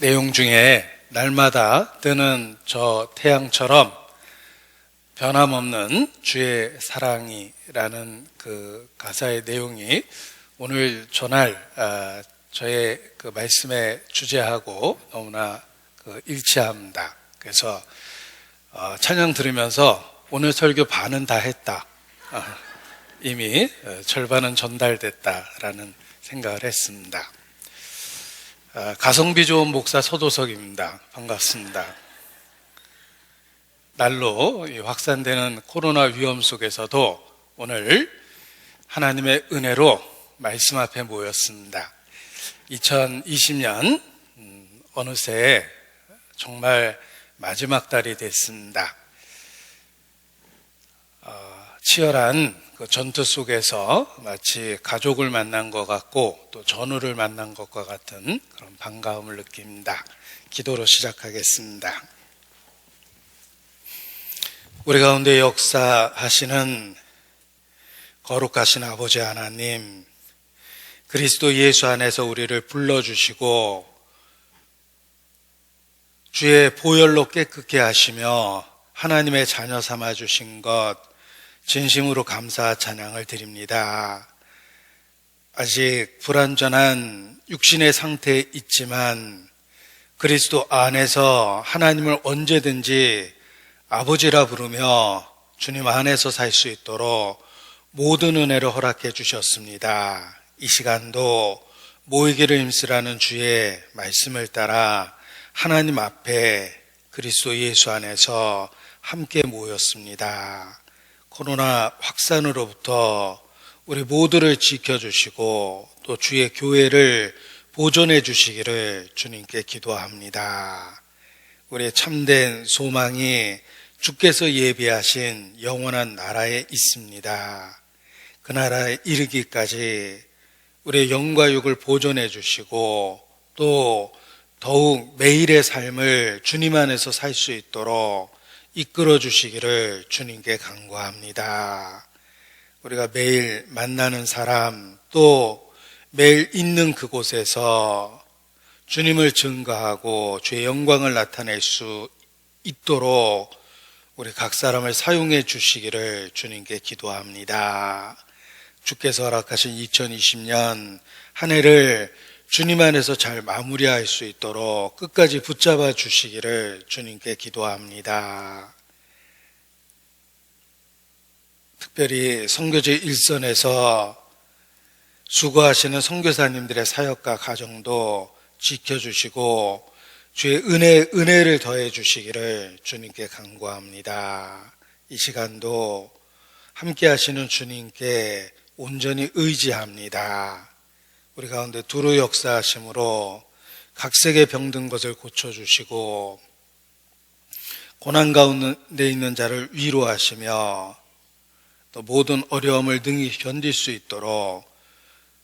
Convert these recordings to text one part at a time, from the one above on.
내용 중에 날마다 뜨는 저 태양처럼 변함없는 주의 사랑이라는 그 가사의 내용이 오늘 전할 저의 그 말씀의 주제하고 너무나 일치합니다. 그래서 찬양 들으면서 오늘 설교 반은 다 했다. 이미 절반은 전달됐다라는 생각을 했습니다. 가성비 좋은 목사 서도석입니다. 반갑습니다. 날로 확산되는 코로나 위험 속에서도 오늘 하나님의 은혜로 말씀 앞에 모였습니다. 2020년 어느새 정말 마지막 달이 됐습니다. 치열한 그 전투 속에서 마치 가족을 만난 것 같고 또 전우를 만난 것과 같은 그런 반가움을 느낍니다. 기도로 시작하겠습니다. 우리 가운데 역사하시는 거룩하신 아버지 하나님, 그리스도 예수 안에서 우리를 불러주시고 주의 보혈로 깨끗게 하시며 하나님의 자녀 삼아주신 것 진심으로 감사 찬양을 드립니다. 아직 불완전한 육신의 상태에 있지만 그리스도 안에서 하나님을 언제든지 아버지라 부르며 주님 안에서 살 수 있도록 모든 은혜를 허락해 주셨습니다. 이 시간도 모이기를 힘쓰라는 주의 말씀을 따라 하나님 앞에 그리스도 예수 안에서 함께 모였습니다. 코로나 확산으로부터 우리 모두를 지켜주시고 또 주의 교회를 보존해 주시기를 주님께 기도합니다. 우리의 참된 소망이 주께서 예비하신 영원한 나라에 있습니다. 그 나라에 이르기까지 우리의 영과 육을 보존해 주시고 또 더욱 매일의 삶을 주님 안에서 살 수 있도록 이끌어 주시기를 주님께 간구합니다. 우리가 매일 만나는 사람 또 매일 있는 그곳에서 주님을 증거하고 주의 영광을 나타낼 수 있도록 우리 각 사람을 사용해 주시기를 주님께 기도합니다. 주께서 허락하신 2020년 한 해를 주님 안에서 잘 마무리할 수 있도록 끝까지 붙잡아 주시기를 주님께 기도합니다. 특별히 선교제 일선에서 수고하시는 선교사님들의 사역과 가정도 지켜주시고 주의 은혜를 더해 주시기를 주님께 간구합니다. 이 시간도 함께 하시는 주님께 온전히 의지합니다. 우리 가운데 두루 역사하심으로 각색의 병든 것을 고쳐주시고 고난 가운데 있는 자를 위로하시며 또 모든 어려움을 능히 견딜 수 있도록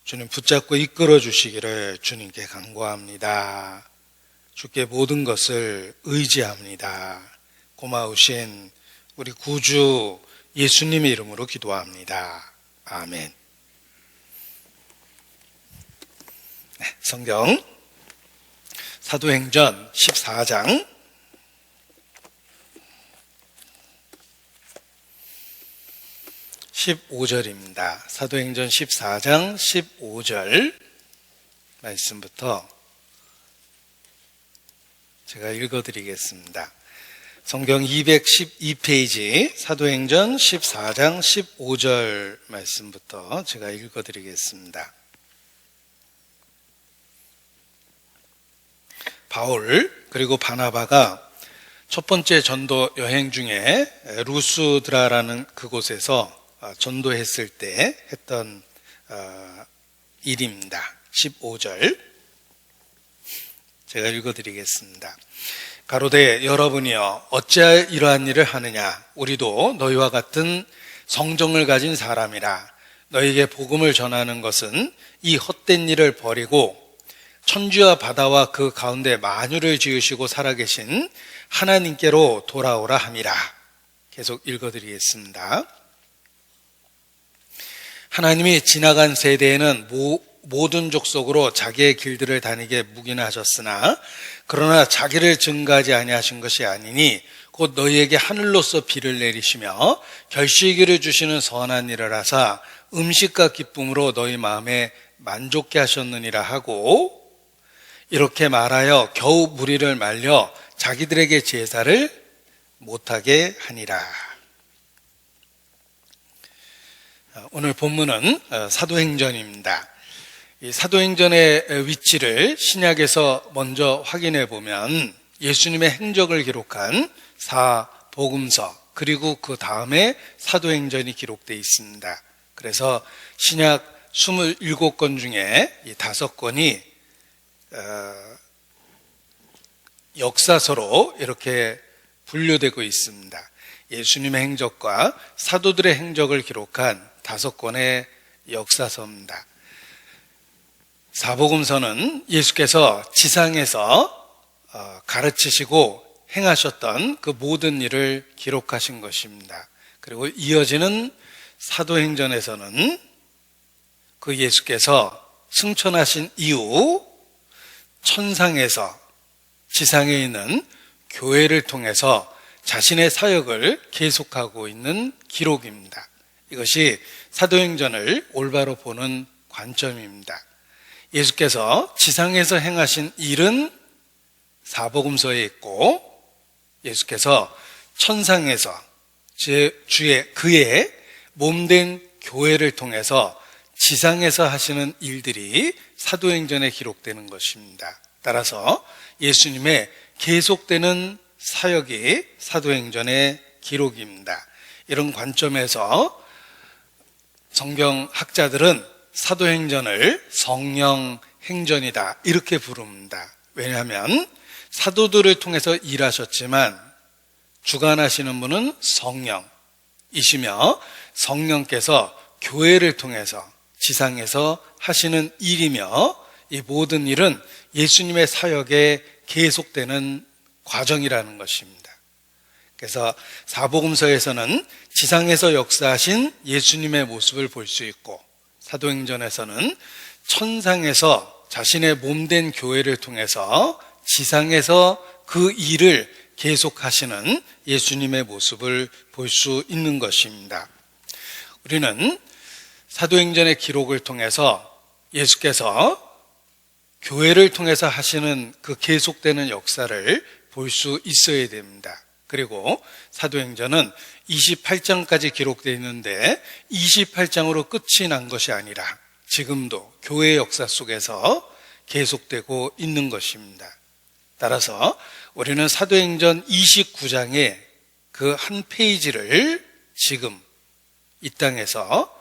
주님 붙잡고 이끌어 주시기를 주님께 간구합니다. 주께 모든 것을 의지합니다. 고마우신 우리 구주 예수님의 이름으로 기도합니다. 아멘. 성경 사도행전 14장 15절입니다. 사도행전 14장 15절 말씀부터 제가 읽어드리겠습니다. 성경 212페이지 사도행전 14장 15절 말씀부터 제가 읽어드리겠습니다. 바울 그리고 바나바가 첫 번째 전도 여행 중에 루스드라라는 그곳에서 전도했을 때 했던 일입니다. 15절 제가 읽어드리겠습니다. 가로되 여러분이여 어찌하여 이러한 일을 하느냐? 우리도 너희와 같은 성정을 가진 사람이라. 너희에게 복음을 전하는 것은 이 헛된 일을 버리고 천지와 바다와 그 가운데 만유를 지으시고 살아계신 하나님께로 돌아오라 함이라. 계속 읽어드리겠습니다. 하나님이 지나간 세대에는 모든 족속으로 자기의 길들을 다니게 묵인하셨으나 그러나 자기를 증거하지 아니하신 것이 아니니 곧 너희에게 하늘로서 비를 내리시며 결실기를 주시는 선한 일을 하사 음식과 기쁨으로 너희 마음에 만족케 하셨느니라 하고, 이렇게 말하여 겨우 무리를 말려 자기들에게 제사를 못하게 하니라. 오늘 본문은 사도행전입니다. 이 사도행전의 위치를 신약에서 먼저 확인해 보면 예수님의 행적을 기록한 사복음서, 그리고 그 다음에 사도행전이 기록되어 있습니다. 그래서 신약 27권 중에 이 5권이 역사서로 이렇게 분류되고 있습니다. 예수님의 행적과 사도들의 행적을 기록한 5권의 역사서입니다. 사복음서는 예수께서 지상에서 가르치시고 행하셨던 그 모든 일을 기록하신 것입니다. 그리고 이어지는 사도행전에서는 그 예수께서 승천하신 이후 천상에서 지상에 있는 교회를 통해서 자신의 사역을 계속하고 있는 기록입니다. 이것이 사도행전을 올바로 보는 관점입니다. 예수께서 지상에서 행하신 일은 사복음서에 있고, 예수께서 천상에서 그의 몸된 교회를 통해서 지상에서 하시는 일들이 사도행전에 기록되는 것입니다. 따라서 예수님의 계속되는 사역이 사도행전의 기록입니다. 이런 관점에서 성경학자들은 사도행전을 성령 행전이다 이렇게 부릅니다. 왜냐하면 사도들을 통해서 일하셨지만 주관하시는 분은 성령이시며 성령께서 교회를 통해서 지상에서 하시는 일이며, 이 모든 일은 예수님의 사역에 계속되는 과정이라는 것입니다. 그래서 사복음서에서는 지상에서 역사하신 예수님의 모습을 볼 수 있고, 사도행전에서는 천상에서 자신의 몸된 교회를 통해서 지상에서 그 일을 계속하시는 예수님의 모습을 볼 수 있는 것입니다. 우리는 사도행전의 기록을 통해서 예수께서 교회를 통해서 하시는 그 계속되는 역사를 볼 수 있어야 됩니다. 그리고 사도행전은 28장까지 기록되어 있는데 28장으로 끝이 난 것이 아니라 지금도 교회의 역사 속에서 계속되고 있는 것입니다. 따라서 우리는 사도행전 29장의 그 한 페이지를 지금 이 땅에서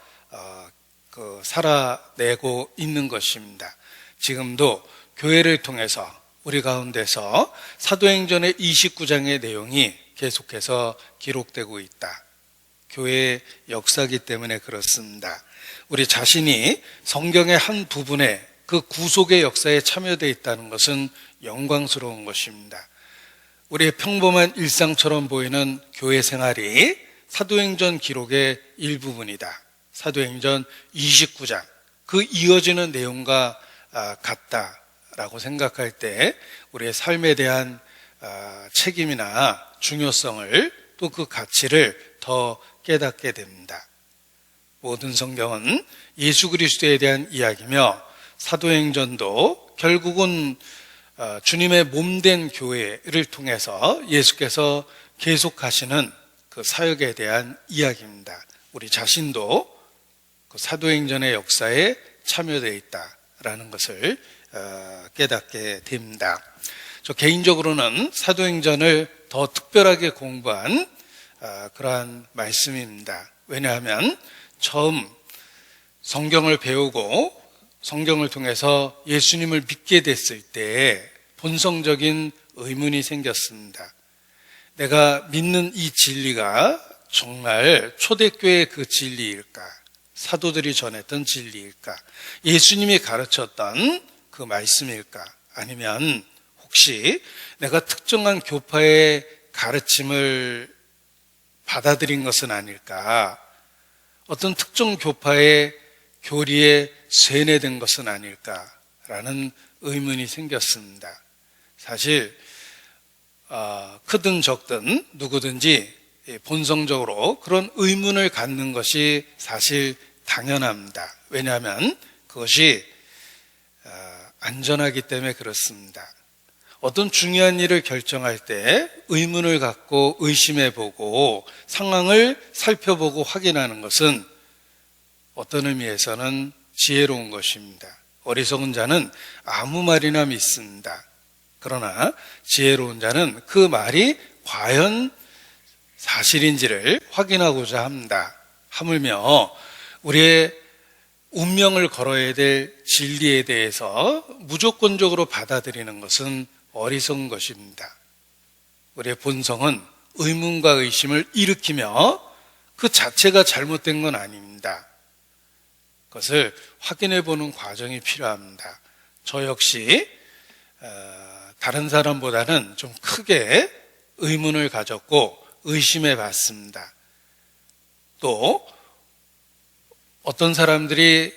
살아내고 있는 것입니다. 지금도 교회를 통해서 우리 가운데서 사도행전의 29장의 내용이 계속해서 기록되고 있다. 교회의 역사이기 때문에 그렇습니다. 우리 자신이 성경의 한 부분에 그 구속의 역사에 참여되어 있다는 것은 영광스러운 것입니다. 우리의 평범한 일상처럼 보이는 교회 생활이 사도행전 기록의 일부분이다. 사도행전 29장, 그 이어지는 내용과 같다라고 생각할 때 우리의 삶에 대한 책임이나 중요성을, 또 그 가치를 더 깨닫게 됩니다. 모든 성경은 예수 그리스도에 대한 이야기며 사도행전도 결국은 주님의 몸된 교회를 통해서 예수께서 계속하시는 그 사역에 대한 이야기입니다. 우리 자신도 그 사도행전의 역사에 참여되어 있다라는 것을 깨닫게 됩니다. 저 개인적으로는 사도행전을 더 특별하게 공부한 그러한 말씀입니다. 왜냐하면 처음 성경을 배우고 성경을 통해서 예수님을 믿게 됐을 때 본성적인 의문이 생겼습니다. 내가 믿는 이 진리가 정말 초대교회의 그 진리일까? 사도들이 전했던 진리일까? 예수님이 가르쳤던 그 말씀일까? 아니면 혹시 내가 특정한 교파의 가르침을 받아들인 것은 아닐까? 어떤 특정 교파의 교리에 세뇌된 것은 아닐까라는 의문이 생겼습니다. 사실 크든 적든 누구든지 본성적으로 그런 의문을 갖는 것이 사실 당연합니다. 왜냐하면 그것이 안전하기 때문에 그렇습니다. 어떤 중요한 일을 결정할 때 의문을 갖고 의심해보고 상황을 살펴보고 확인하는 것은 어떤 의미에서는 지혜로운 것입니다. 어리석은 자는 아무 말이나 믿습니다. 그러나 지혜로운 자는 그 말이 과연 사실인지를 확인하고자 합니다. 하물며 우리의 운명을 걸어야 될 진리에 대해서 무조건적으로 받아들이는 것은 어리석은 것입니다. 우리의 본성은 의문과 의심을 일으키며 그 자체가 잘못된 건 아닙니다. 그것을 확인해 보는 과정이 필요합니다. 저 역시 다른 사람보다는 좀 크게 의문을 가졌고 의심해 봤습니다. 또 어떤 사람들이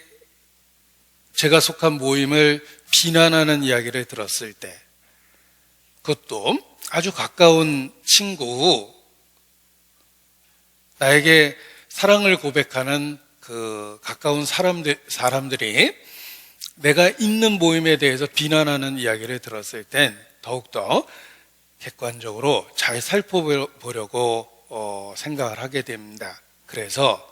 제가 속한 모임을 비난하는 이야기를 들었을 때, 그것도 아주 가까운 친구, 나에게 사랑을 고백하는 그 가까운 사람들이 내가 있는 모임에 대해서 비난하는 이야기를 들었을 땐 더욱더 객관적으로 잘 살펴보려고 생각을 하게 됩니다. 그래서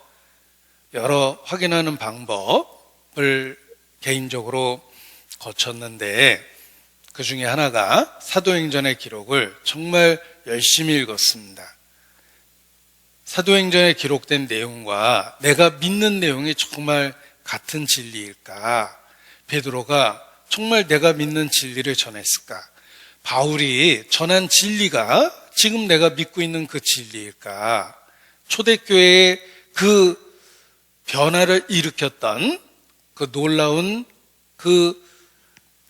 여러 확인하는 방법을 개인적으로 거쳤는데 그 중에 하나가 사도행전의 기록을 정말 열심히 읽었습니다. 사도행전에 기록된 내용과 내가 믿는 내용이 정말 같은 진리일까? 베드로가 정말 내가 믿는 진리를 전했을까? 바울이 전한 진리가 지금 내가 믿고 있는 그 진리일까? 초대교회의 그 변화를 일으켰던 그 놀라운 그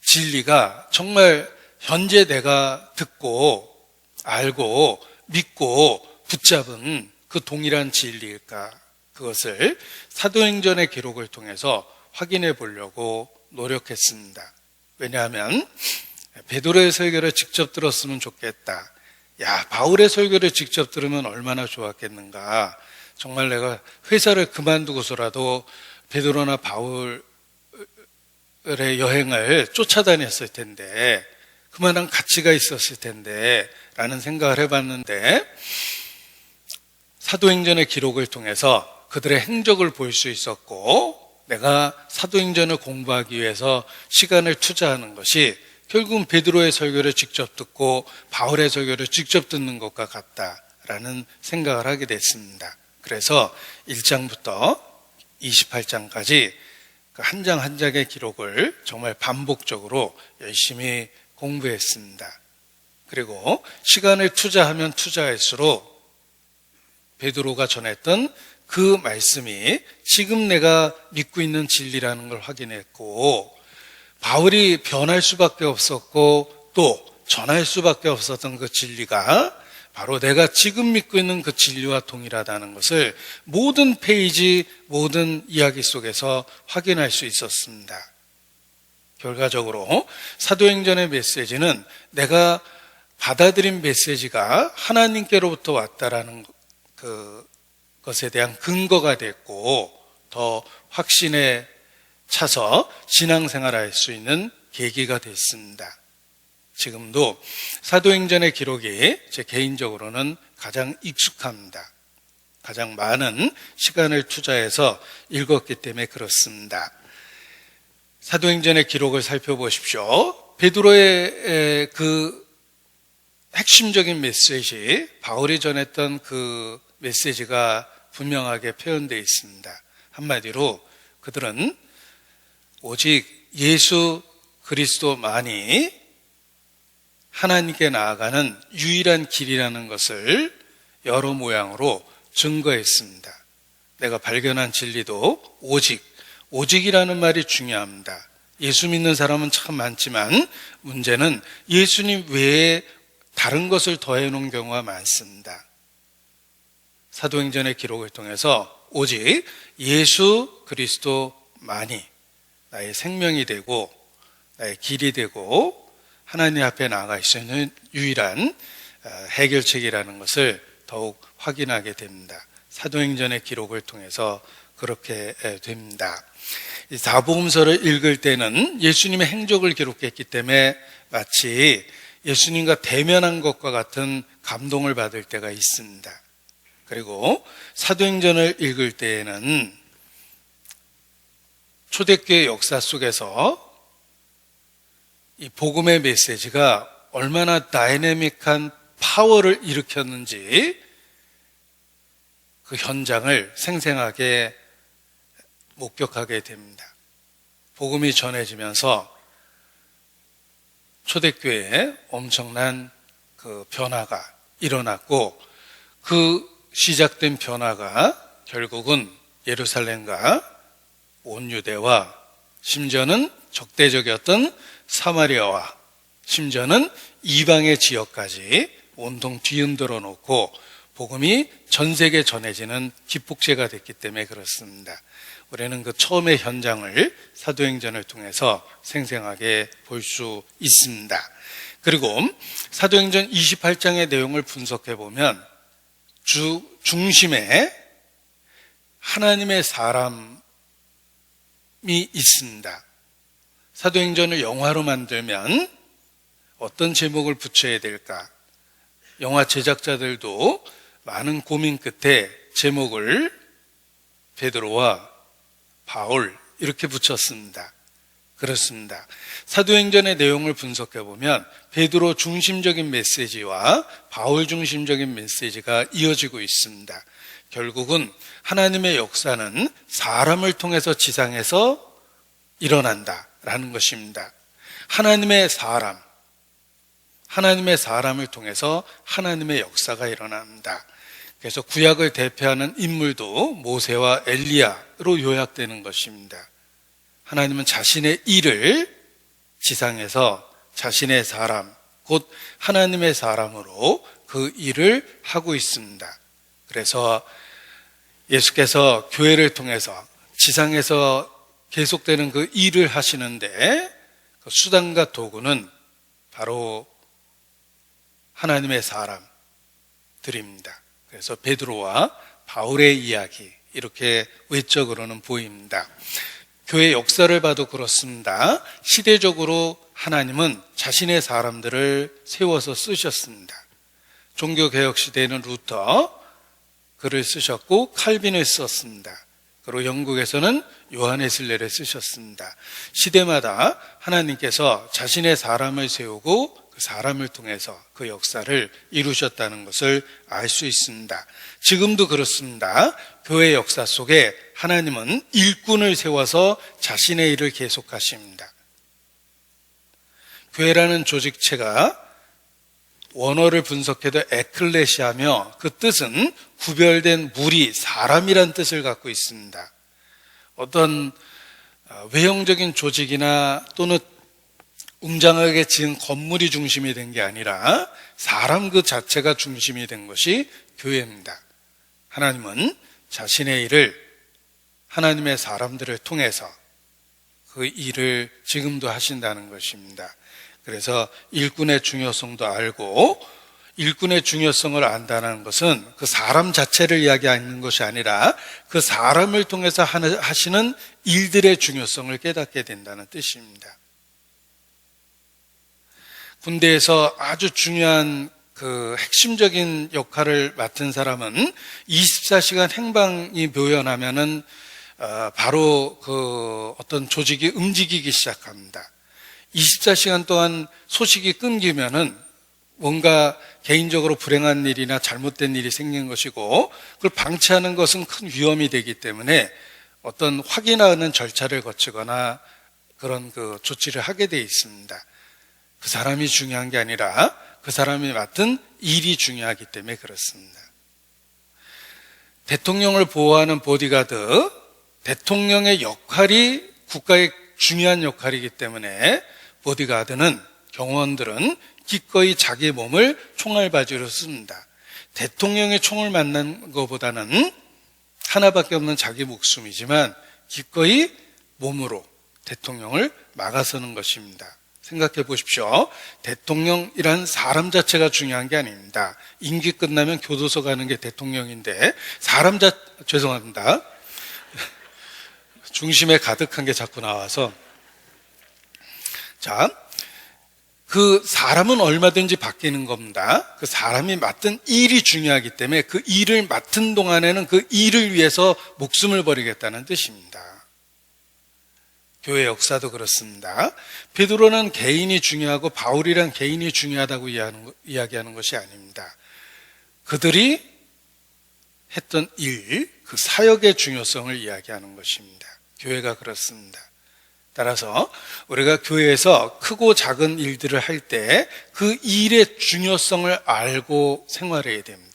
진리가 정말 현재 내가 듣고 알고 믿고 붙잡은 그 동일한 진리일까? 그것을 사도행전의 기록을 통해서 확인해 보려고 노력했습니다. 왜냐하면 베드로의 설교를 직접 들었으면 좋겠다. 야, 바울의 설교를 직접 들으면 얼마나 좋았겠는가. 정말 내가 회사를 그만두고서라도 베드로나 바울의 여행을 쫓아다녔을 텐데, 그만한 가치가 있었을 텐데 라는 생각을 해봤는데, 사도행전의 기록을 통해서 그들의 행적을 볼 수 있었고, 내가 사도행전을 공부하기 위해서 시간을 투자하는 것이 결국은 베드로의 설교를 직접 듣고 바울의 설교를 직접 듣는 것과 같다라는 생각을 하게 됐습니다. 그래서 1장부터 28장까지 한 장 한 장의 기록을 정말 반복적으로 열심히 공부했습니다. 그리고 시간을 투자하면 투자할수록 베드로가 전했던 그 말씀이 지금 내가 믿고 있는 진리라는 걸 확인했고, 바울이 변할 수밖에 없었고 또 전할 수밖에 없었던 그 진리가 바로 내가 지금 믿고 있는 그 진리와 동일하다는 것을 모든 페이지, 모든 이야기 속에서 확인할 수 있었습니다. 결과적으로 사도행전의 메시지는 내가 받아들인 메시지가 하나님께로부터 왔다라는 것에 대한 근거가 됐고, 더 확신에 차서 신앙생활을 할 수 있는 계기가 됐습니다. 지금도 사도행전의 기록이 제 개인적으로는 가장 익숙합니다. 가장 많은 시간을 투자해서 읽었기 때문에 그렇습니다. 사도행전의 기록을 살펴보십시오. 베드로의 그 핵심적인 메시지, 바울이 전했던 그 메시지가 분명하게 표현되어 있습니다. 한마디로 그들은 오직 예수 그리스도만이 하나님께 나아가는 유일한 길이라는 것을 여러 모양으로 증거했습니다. 내가 발견한 진리도 오직이라는 말이 중요합니다. 예수 믿는 사람은 참 많지만 문제는 예수님 외에 다른 것을 더해 놓은 경우가 많습니다. 사도행전의 기록을 통해서 오직 예수 많이 나의 생명이 되고 나의 길이 되고 하나님 앞에 나아갈 수 있는 유일한 해결책이라는 것을 더욱 확인하게 됩니다. 사도행전의 기록을 통해서 그렇게 됩니다. 이 사복음서를 읽을 때는 예수님의 행적을 기록했기 때문에 마치 예수님과 대면한 것과 같은 감동을 받을 때가 있습니다. 그리고 사도행전을 읽을 때에는 초대교회 역사 속에서 이 복음의 메시지가 얼마나 다이내믹한 파워를 일으켰는지 그 현장을 생생하게 목격하게 됩니다. 복음이 전해지면서 초대교회에 엄청난 그 변화가 일어났고 그 시작된 변화가 결국은 예루살렘과 온 유대와 심지어는 적대적이었던 사마리아와 심지어는 이방의 지역까지 온통 뒤흔들어 놓고 복음이 전 세계에 전해지는 기폭제가 됐기 때문에 그렇습니다. 우리는 그 처음의 현장을 사도행전을 통해서 생생하게 볼 수 있습니다. 그리고 사도행전 28장의 내용을 분석해 보면 중심에 하나님의 사람이 있습니다. 사도행전을 영화로 만들면 어떤 제목을 붙여야 될까? 영화 제작자들도 많은 고민 끝에 제목을 베드로와 바울 이렇게 붙였습니다. 그렇습니다. 사도행전의 내용을 분석해 보면 베드로 중심적인 메시지와 바울 중심적인 메시지가 이어지고 있습니다. 결국은 하나님의 역사는 사람을 통해서 지상에서 일어난다라는 것입니다. 하나님의 사람을 통해서 하나님의 역사가 일어납니다. 그래서 구약을 대표하는 인물도 모세와 엘리야로 요약되는 것입니다. 하나님은 자신의 일을 지상에서 자신의 사람, 곧 하나님의 사람으로 그 일을 하고 있습니다. 그래서 예수께서 교회를 통해서 지상에서 계속되는 그 일을 하시는데 그 수단과 도구는 바로 하나님의 사람들입니다. 그래서 베드로와 바울의 이야기 이렇게 외적으로는 보입니다. 교회 역사를 봐도 그렇습니다. 시대적으로 하나님은 자신의 사람들을 세워서 쓰셨습니다. 종교개혁 시대에는 루터 글을 쓰셨고 칼빈을 썼습니다. 그리고 영국에서는 요한 웨슬레를 쓰셨습니다. 시대마다 하나님께서 자신의 사람을 세우고 그 사람을 통해서 그 역사를 이루셨다는 것을 알 수 있습니다. 지금도 그렇습니다. 교회 역사 속에 하나님은 일꾼을 세워서 자신의 일을 계속하십니다. 교회라는 조직체가 원어를 분석해도 에클레시아며 그 뜻은 구별된 무리, 사람이란 뜻을 갖고 있습니다. 어떤 외형적인 조직이나 또는 웅장하게 지은 건물이 중심이 된 게 아니라 사람 그 자체가 중심이 된 것이 교회입니다. 하나님은 자신의 일을 하나님의 사람들을 통해서 그 일을 지금도 하신다는 것입니다. 그래서 일꾼의 중요성도 알고 일꾼의 중요성을 안다는 것은 그 사람 자체를 이야기하는 것이 아니라 그 사람을 통해서 하시는 일들의 중요성을 깨닫게 된다는 뜻입니다. 군대에서 아주 중요한 그 핵심적인 역할을 맡은 사람은 24시간 행방이 묘연하면은 바로 그 어떤 조직이 움직이기 시작합니다. 24시간 동안 소식이 끊기면은 뭔가 개인적으로 불행한 일이나 잘못된 일이 생긴 것이고 그걸 방치하는 것은 큰 위험이 되기 때문에 어떤 확인하는 절차를 거치거나 그런 그 조치를 하게 돼 있습니다. 그 사람이 중요한 게 아니라 그 사람이 맡은 일이 중요하기 때문에 그렇습니다. 대통령을 보호하는 보디가드, 대통령의 역할이 국가의 중요한 역할이기 때문에 보디가드는 경호원들은 기꺼이 자기 몸을 총알바지로 씁니다. 대통령의 총을 맞는 것보다는 하나밖에 없는 자기 목숨이지만 기꺼이 몸으로 대통령을 막아서는 것입니다. 생각해 보십시오. 대통령이란 사람 자체가 중요한 게 아닙니다. 임기 끝나면 교도소 가는 게 대통령인데 죄송합니다. 중심에 가득한 게 자꾸 나와서. 자, 그 사람은 얼마든지 바뀌는 겁니다. 그 사람이 맡은 일이 중요하기 때문에 그 일을 맡은 동안에는 그 일을 위해서 목숨을 버리겠다는 뜻입니다. 교회 역사도 그렇습니다. 베드로는 개인이 중요하고 바울이란 개인이 중요하다고 이야기하는 것이 아닙니다. 그들이 했던 일, 그 사역의 중요성을 이야기하는 것입니다. 교회가 그렇습니다. 따라서 우리가 교회에서 크고 작은 일들을 할 때 그 일의 중요성을 알고 생활해야 됩니다.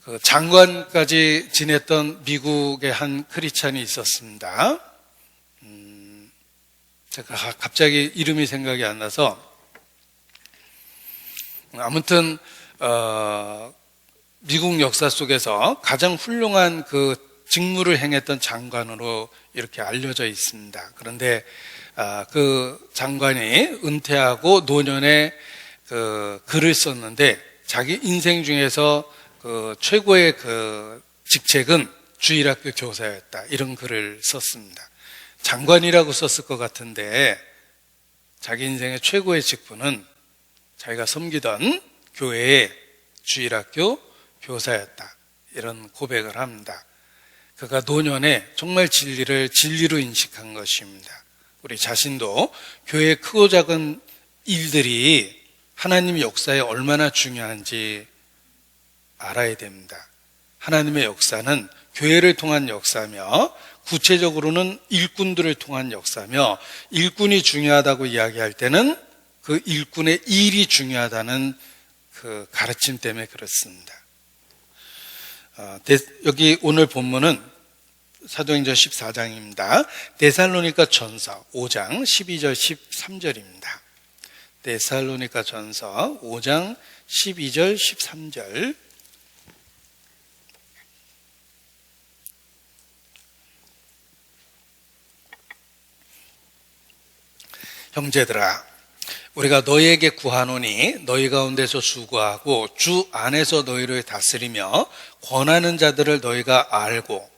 그 장관까지 지냈던 미국의 한 크리스찬이 있었습니다. 제가 갑자기 이름이 생각이 안 나서 아무튼 미국 역사 속에서 가장 훌륭한 그 직무를 행했던 장관으로 이렇게 알려져 있습니다. 그런데 그 장관이 은퇴하고 노년에 그 글을 썼는데 자기 인생 중에서 그 최고의 그 직책은 주일학교 교사였다, 이런 글을 썼습니다. 장관이라고 썼을 것 같은데 자기 인생의 최고의 직분은 자기가 섬기던 교회의 주일학교 교사였다, 이런 고백을 합니다. 그가 노년에 정말 진리로 인식한 것입니다. 우리 자신도 교회의 크고 작은 일들이 하나님의 역사에 얼마나 중요한지 알아야 됩니다. 하나님의 역사는 교회를 통한 역사며 구체적으로는 일꾼들을 통한 역사며, 일꾼이 중요하다고 이야기할 때는 그 일꾼의 일이 중요하다는 그 가르침 때문에 그렇습니다. 여기 오늘 본문은 사도행전 14장입니다. 데살로니가 전서 5장 12절 13절입니다. 데살로니가 전서 5장 12절 13절. 형제들아, 우리가 너희에게 구하노니 너희 가운데서 수고하고 주 안에서 너희를 다스리며 권하는 자들을 너희가 알고,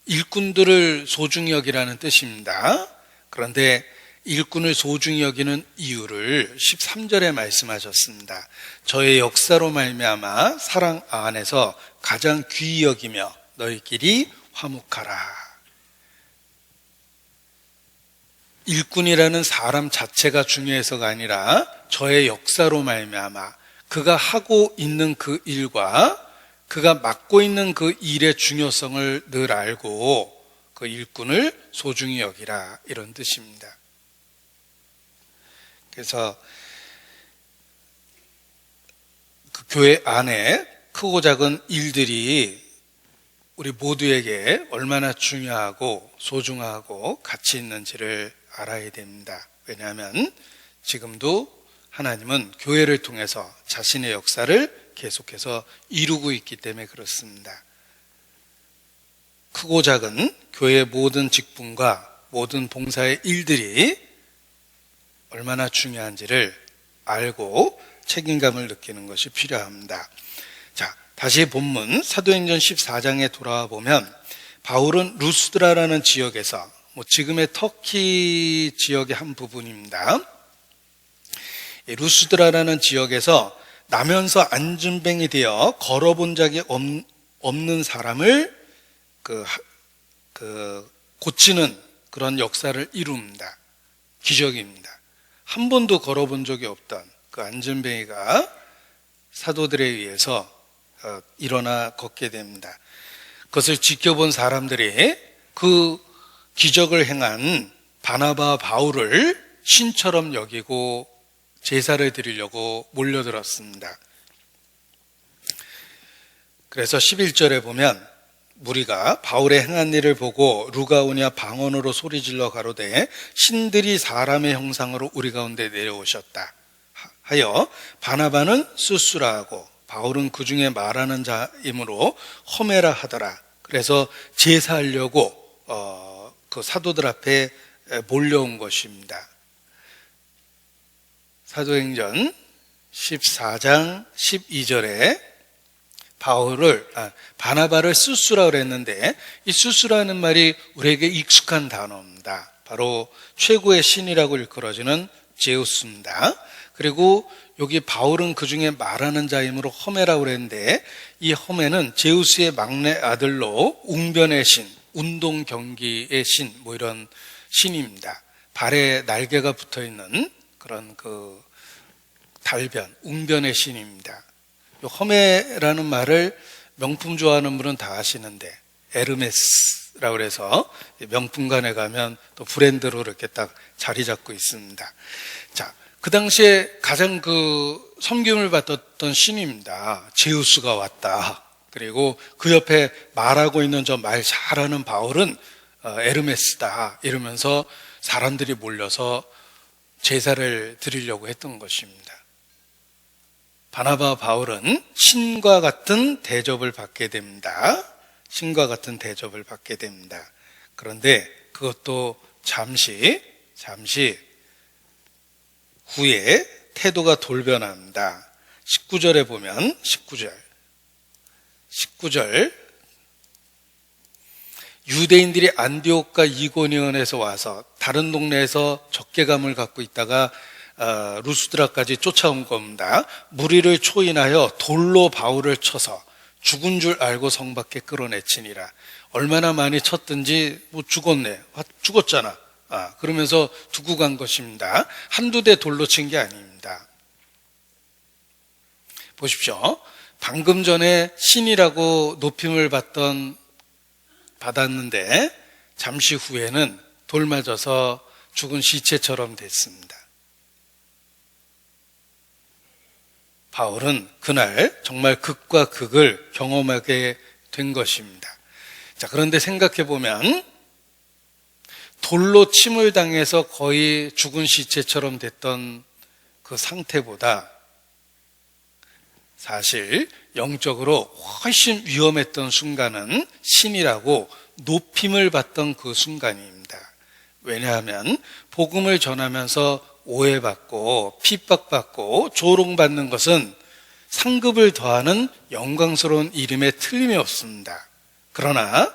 일꾼들을 소중히 여기라는 뜻입니다. 그런데 일꾼을 소중히 여기는 이유를 13절에 말씀하셨습니다. 저의 역사로 말미암아 사랑 안에서 가장 귀히 여기며 너희끼리 화목하라. 일꾼이라는 사람 자체가 중요해서가 아니라 저의 역사로 말미암아 그가 하고 있는 그 일과 그가 맡고 있는 그 일의 중요성을 늘 알고 그 일꾼을 소중히 여기라, 이런 뜻입니다. 그래서 그 교회 안에 크고 작은 일들이 우리 모두에게 얼마나 중요하고 소중하고 가치 있는지를 알아야 됩니다. 왜냐하면 지금도 하나님은 교회를 통해서 자신의 역사를 계속해서 이루고 있기 때문에 그렇습니다. 크고 작은 교회의 모든 직분과 모든 봉사의 일들이 얼마나 중요한지를 알고 책임감을 느끼는 것이 필요합니다. 자, 다시 본문 사도행전 14장에 돌아와 보면 바울은 루스드라라는 지역에서, 지금의 터키 지역의 한 부분입니다. 루스드라라는 지역에서 나면서 안진뱅이 되어 걸어본 적이 없는 사람을 고치는 그런 역사를 이룹니다. 기적입니다. 한 번도 걸어본 적이 없던 그 안진뱅이가 사도들에 의해서 일어나 걷게 됩니다. 그것을 지켜본 사람들이 그 기적을 행한 바나바와 바울을 신처럼 여기고 제사를 드리려고 몰려들었습니다. 그래서 11절에 보면 무리가 바울의 행한 일을 보고 루가오냐 방언으로 소리질러 가로되 신들이 사람의 형상으로 우리 가운데 내려오셨다 하여 바나바는 수수라 하고 바울은 그 중에 말하는 자이므로 허메라 하더라. 그래서 제사하려고 그 사도들 앞에 몰려온 것입니다. 사도행전 14장 12절에 바나바를 수스라고 그랬는데, 이 수스라는 말이 우리에게 익숙한 단어입니다. 바로 최고의 신이라고 일컬어지는 제우스입니다. 그리고 여기 바울은 그 중에 말하는 자이므로 허메라고 그랬는데, 이 허메는 제우스의 막내 아들로 웅변의 신, 운동 경기의 신, 뭐 이런 신입니다. 발에 날개가 붙어 있는 그런 그 달변, 웅변의 신입니다. 허메라는 말을 명품 좋아하는 분은 다 아시는데, 에르메스라고 그래서 명품관에 가면 또 브랜드로 이렇게 딱 자리 잡고 있습니다. 자, 그 당시에 가장 그 섬김을 받았던 신입니다. 제우스가 왔다. 그리고 그 옆에 말하고 있는 저 말 잘하는 바울은 에르메스다. 이러면서 사람들이 몰려서 제사를 드리려고 했던 것입니다. 바나바와 바울은 신과 같은 대접을 받게 됩니다. 신과 같은 대접을 받게 됩니다. 그런데 그것도 잠시 후에 태도가 돌변합니다. 19절에 보면 19절 유대인들이 안디옥과 이고니온에서 와서 다른 동네에서 적개감을 갖고 있다가 루스드라까지 쫓아온 겁니다. 무리를 초인하여 돌로 바울을 쳐서 죽은 줄 알고 성 밖에 끌어내치니라. 얼마나 많이 쳤든지 뭐 죽었잖아. 그러면서 두고 간 것입니다. 한두 대 돌로 친 게 아닙니다. 보십시오. 방금 전에 신이라고 높임을 받았는데 잠시 후에는 돌 맞아서 죽은 시체처럼 됐습니다. 바울은 그날 정말 극과 극을 경험하게 된 것입니다. 자, 그런데 생각해 보면 돌로 침을 당해서 거의 죽은 시체처럼 됐던 그 상태보다 사실 영적으로 훨씬 위험했던 순간은 신이라고 높임을 받던 그 순간입니다. 왜냐하면 복음을 전하면서 오해받고 핍박받고 조롱받는 것은 상급을 더하는 영광스러운 이름에 틀림이 없습니다. 그러나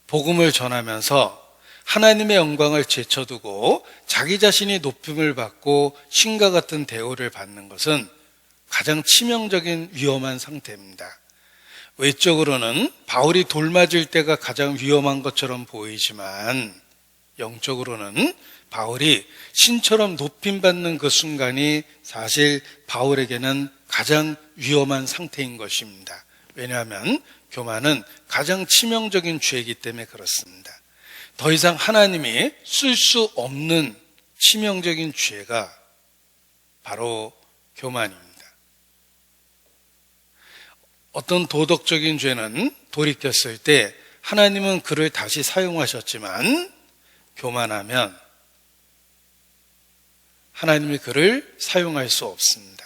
복음을 전하면서 하나님의 영광을 제쳐두고 자기 자신이 높임을 받고 신과 같은 대우를 받는 것은 가장 치명적인 위험한 상태입니다. 외적으로는 바울이 돌 맞을 때가 가장 위험한 것처럼 보이지만 영적으로는 바울이 신처럼 높임받는 그 순간이 사실 바울에게는 가장 위험한 상태인 것입니다. 왜냐하면 교만은 가장 치명적인 죄이기 때문에 그렇습니다. 더 이상 하나님이 쓸 수 없는 치명적인 죄가 바로 교만입니다. 어떤 도덕적인 죄는 돌이켰을 때 하나님은 그를 다시 사용하셨지만 교만하면 하나님이 그를 사용할 수 없습니다.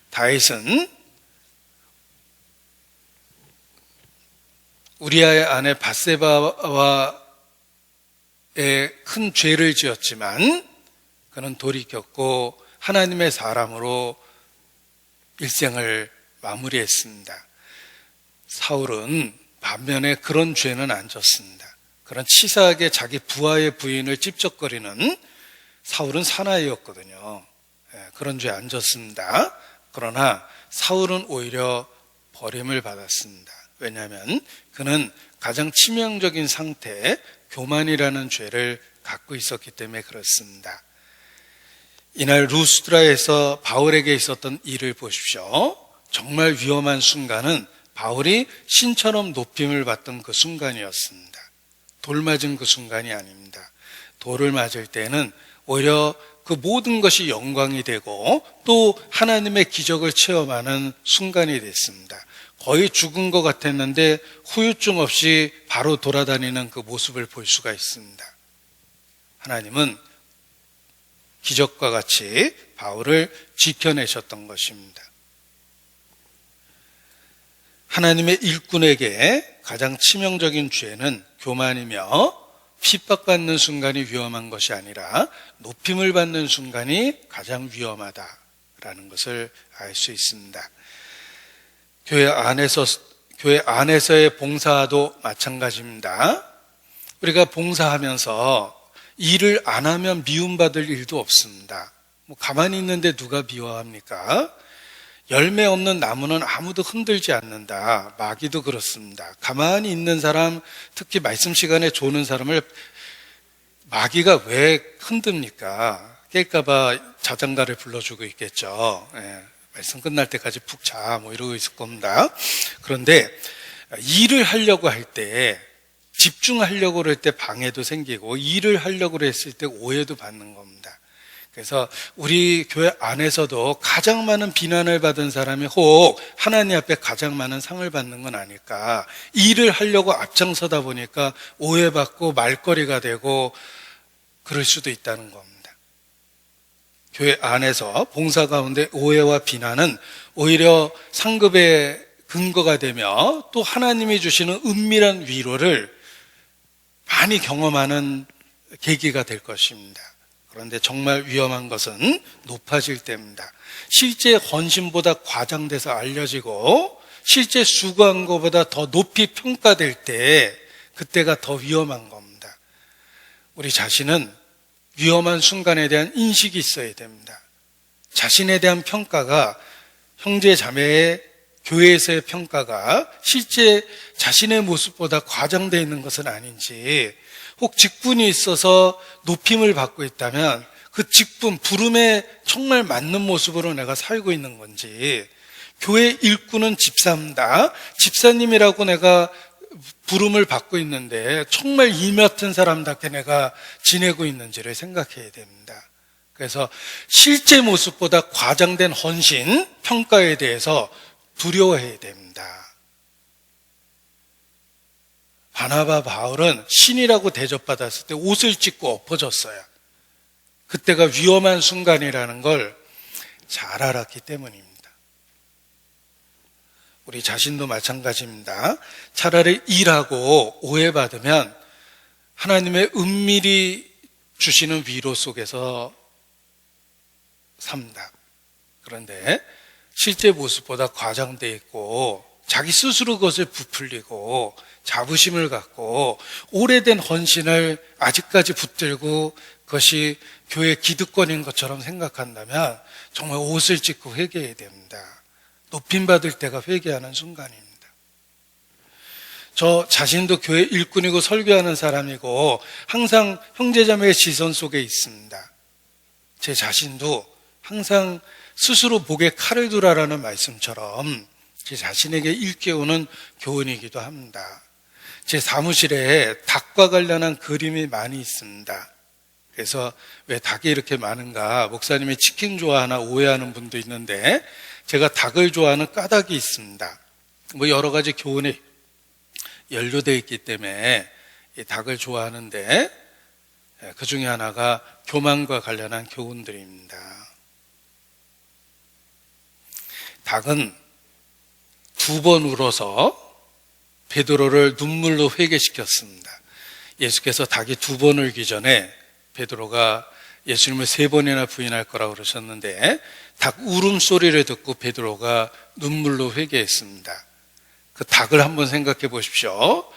다윗은 우리아의 아내 밧세바와의 큰 죄를 지었지만 그는 돌이켰고 하나님의 사람으로 일생을 마무리했습니다. 사울은 반면에 그런 죄는 안 졌습니다. 그런 치사하게 자기 부하의 부인을 찝쩍거리는 사울은 사나이였거든요. 그런 죄 안 졌습니다. 그러나 사울은 오히려 버림을 받았습니다. 왜냐하면 그는 가장 치명적인 상태에 교만이라는 죄를 갖고 있었기 때문에 그렇습니다. 이날 루스드라에서 바울에게 있었던 일을 보십시오. 정말 위험한 순간은 바울이 신처럼 높임을 받던 그 순간이었습니다. 돌 맞은 그 순간이 아닙니다. 돌을 맞을 때는 오히려 그 모든 것이 영광이 되고 또 하나님의 기적을 체험하는 순간이 됐습니다. 거의 죽은 것 같았는데 후유증 없이 바로 돌아다니는 그 모습을 볼 수가 있습니다. 하나님은 기적과 같이 바울을 지켜내셨던 것입니다. 하나님의 일꾼에게 가장 치명적인 죄는 교만이며 핍박받는 순간이 위험한 것이 아니라 높임을 받는 순간이 가장 위험하다라는 것을 알 수 있습니다. 교회 안에서의 봉사도 마찬가지입니다. 우리가 봉사하면서 일을 안 하면 미움받을 일도 없습니다. 가만히 있는데 누가 미워합니까? 열매 없는 나무는 아무도 흔들지 않는다. 마귀도 그렇습니다. 가만히 있는 사람, 특히 말씀 시간에 조는 사람을 마귀가 왜 흔듭니까? 깰까봐 자장가를 불러주고 있겠죠. 말씀 끝날 때까지 푹 자, 이러고 있을 겁니다. 그런데 일을 하려고 할 때, 집중하려고 할 때 방해도 생기고, 일을 하려고 했을 때 오해도 받는 겁니다. 그래서 우리 교회 안에서도 가장 많은 비난을 받은 사람이 혹 하나님 앞에 가장 많은 상을 받는 건 아닐까. 일을 하려고 앞장서다 보니까 오해받고 말거리가 되고 그럴 수도 있다는 겁니다. 교회 안에서 봉사 가운데 오해와 비난은 오히려 상급의 근거가 되며 또 하나님이 주시는 은밀한 위로를 많이 경험하는 계기가 될 것입니다. 그런데 정말 위험한 것은 높아질 때입니다. 실제 헌신보다 과장돼서 알려지고 실제 수고한 것보다 더 높이 평가될 때 그때가 더 위험한 겁니다. 우리 자신은 위험한 순간에 대한 인식이 있어야 됩니다. 자신에 대한 평가가 형제 자매의 교회에서의 평가가 실제 자신의 모습보다 과장되어 있는 것은 아닌지, 혹 직분이 있어서 높임을 받고 있다면 그 직분, 부름에 정말 맞는 모습으로 내가 살고 있는 건지, 교회 일꾼은 집사입니다. 집사님이라고 내가 부름을 받고 있는데 정말 이 같은 사람답게 내가 지내고 있는지를 생각해야 됩니다. 그래서 실제 모습보다 과장된 헌신, 평가에 대해서 두려워해야 됩니다. 바나바 바울은 신이라고 대접받았을 때 옷을 찢고 엎어졌어요. 그때가 위험한 순간이라는 걸 잘 알았기 때문입니다. 우리 자신도 마찬가지입니다. 차라리 일하고 오해받으면 하나님의 은밀히 주시는 위로 속에서 삽니다. 그런데 실제 모습보다 과장되어 있고 자기 스스로 그것을 부풀리고 자부심을 갖고 오래된 헌신을 아직까지 붙들고 그것이 교회 기득권인 것처럼 생각한다면 정말 옷을 찢고 회개해야 됩니다. 높임받을 때가 회개하는 순간입니다. 저 자신도 교회 일꾼이고 설교하는 사람이고 항상 형제자매의 시선 속에 있습니다. 제 자신도 항상 스스로 목에 칼을 두라라는 말씀처럼 제 자신에게 일깨우는 교훈이기도 합니다. 제 사무실에 닭과 관련한 그림이 많이 있습니다. 그래서 왜 닭이 이렇게 많은가, 목사님이 치킨 좋아하나 오해하는 분도 있는데 제가 닭을 좋아하는 까닭이 있습니다. 여러 가지 교훈이 연루되어 있기 때문에 이 닭을 좋아하는데 그 중에 하나가 교만과 관련한 교훈들입니다. 닭은 2번 울어서 베드로를 눈물로 회개시켰습니다. 예수께서 닭이 2번 울기 전에 베드로가 예수님을 3번이나 부인할 거라고 그러셨는데 닭 울음소리를 듣고 베드로가 눈물로 회개했습니다. 그 닭을 한번 생각해 보십시오.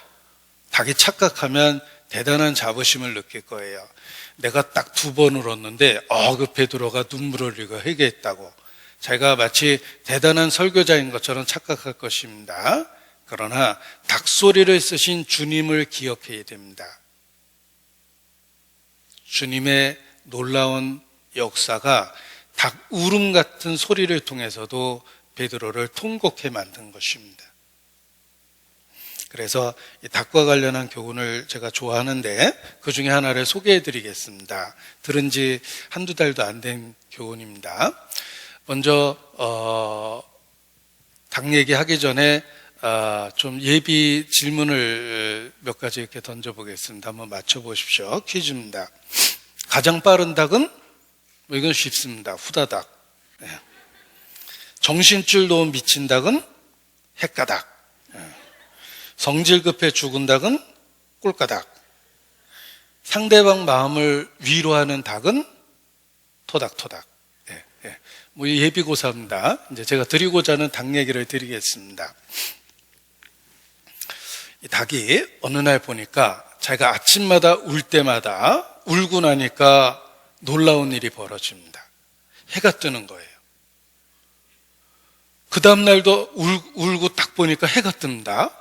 닭이 착각하면 대단한 자부심을 느낄 거예요. 내가 딱 2번 울었는데 그 베드로가 눈물을 흘리고 회개했다고 자기가 마치 대단한 설교자인 것처럼 착각할 것입니다. 그러나 닭소리를 쓰신 주님을 기억해야 됩니다. 주님의 놀라운 역사가 닭 울음 같은 소리를 통해서도 베드로를 통곡해 만든 것입니다. 그래서 이 닭과 관련한 교훈을 제가 좋아하는데 그 중에 하나를 소개해 드리겠습니다. 들은 지 한두 달도 안 된 교훈입니다. 먼저 닭 얘기하기 전에 좀 예비 질문을 몇 가지 이렇게 던져보겠습니다. 한번 맞춰보십시오. 퀴즈입니다. 가장 빠른 닭은? 이건 쉽습니다. 후다닥. 네. 정신줄 놓은 미친 닭은? 헷가닥. 성질 급해 죽은 닭은 꿀까닭. 상대방 마음을 위로하는 닭은 토닥토닥. 예, 예. 뭐 예비고사입니다. 이제 제가 드리고자 하는 닭 얘기를 드리겠습니다. 이 닭이 어느 날 보니까 자기가 아침마다 울 때마다 울고 나니까 놀라운 일이 벌어집니다. 해가 뜨는 거예요. 그 다음날도 울고 딱 보니까 해가 뜬다.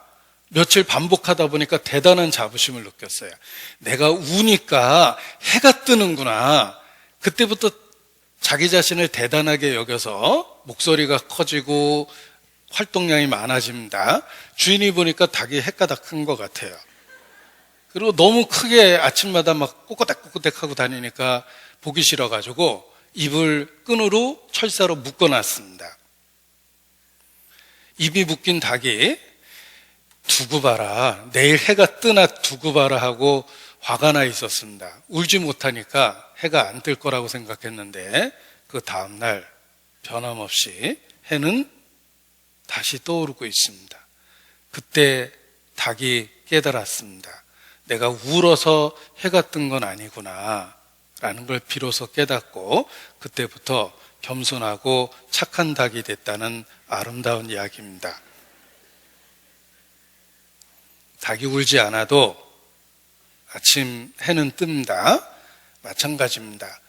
며칠 반복하다 보니까 대단한 자부심을 느꼈어요. 내가 우니까 해가 뜨는구나. 그때부터 자기 자신을 대단하게 여겨서 목소리가 커지고 활동량이 많아집니다. 주인이 보니까 닭이 햇가닥 큰 것 같아요. 그리고 너무 크게 아침마다 막 꼬꼬닥꼬꼬닥 하고 다니니까 보기 싫어가지고 입을 끈으로 철사로 묶어놨습니다. 입이 묶인 닭이 두고 봐라, 내일 해가 뜨나 두고 봐라 하고 화가 나 있었습니다. 울지 못하니까 해가 안 뜰 거라고 생각했는데 그 다음날 변함없이 해는 다시 떠오르고 있습니다. 그때 닭이 깨달았습니다. 내가 울어서 해가 뜬 건 아니구나 라는 걸 비로소 깨닫고 그때부터 겸손하고 착한 닭이 됐다는 아름다운 이야기입니다. 닭이 울지 않아도 아침 해는 뜹니다. 마찬가지입니다.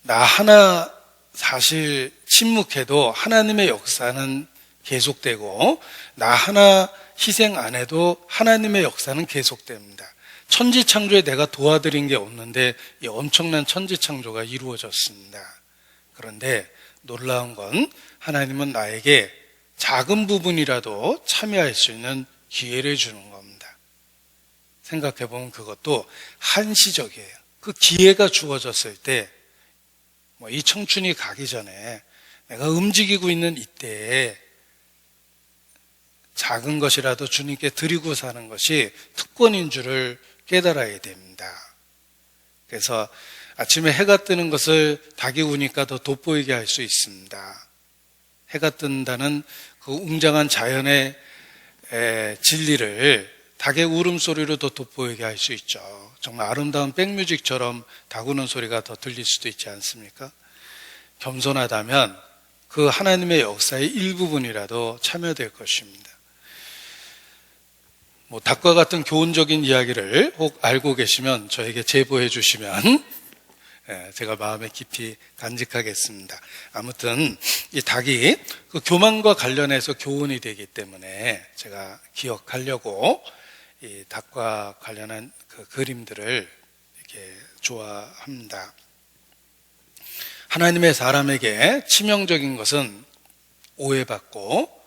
나 하나 사실 침묵해도 하나님의 역사는 계속되고 나 하나 희생 안 해도 하나님의 역사는 계속됩니다. 천지창조에 내가 도와드린 게 없는데 이 엄청난 천지창조가 이루어졌습니다. 그런데 놀라운 건 하나님은 나에게 작은 부분이라도 참여할 수 있는 기회를 주는 겁니다. 생각해보면 그것도 한시적이에요. 그 기회가 주어졌을 때, 이 청춘이 가기 전에 내가 움직이고 있는 이때에 작은 것이라도 주님께 드리고 사는 것이 특권인 줄을 깨달아야 됩니다. 그래서 아침에 해가 뜨는 것을 닭이 우니까 더 돋보이게 할 수 있습니다. 해가 뜬다는 그 웅장한 자연의 진리를 닭의 울음소리로 더 돋보이게 할 수 있죠. 정말 아름다운 백뮤직처럼 닭 우는 소리가 더 들릴 수도 있지 않습니까? 겸손하다면 그 하나님의 역사의 일부분이라도 참여될 것입니다. 닭과 같은 교훈적인 이야기를 혹 알고 계시면 저에게 제보해 주시면 제가 마음에 깊이 간직하겠습니다. 아무튼 이 닭이 그 교만과 관련해서 교훈이 되기 때문에 제가 기억하려고 이 닭과 관련한 그 그림들을 이렇게 좋아합니다. 하나님의 사람에게 치명적인 것은 오해받고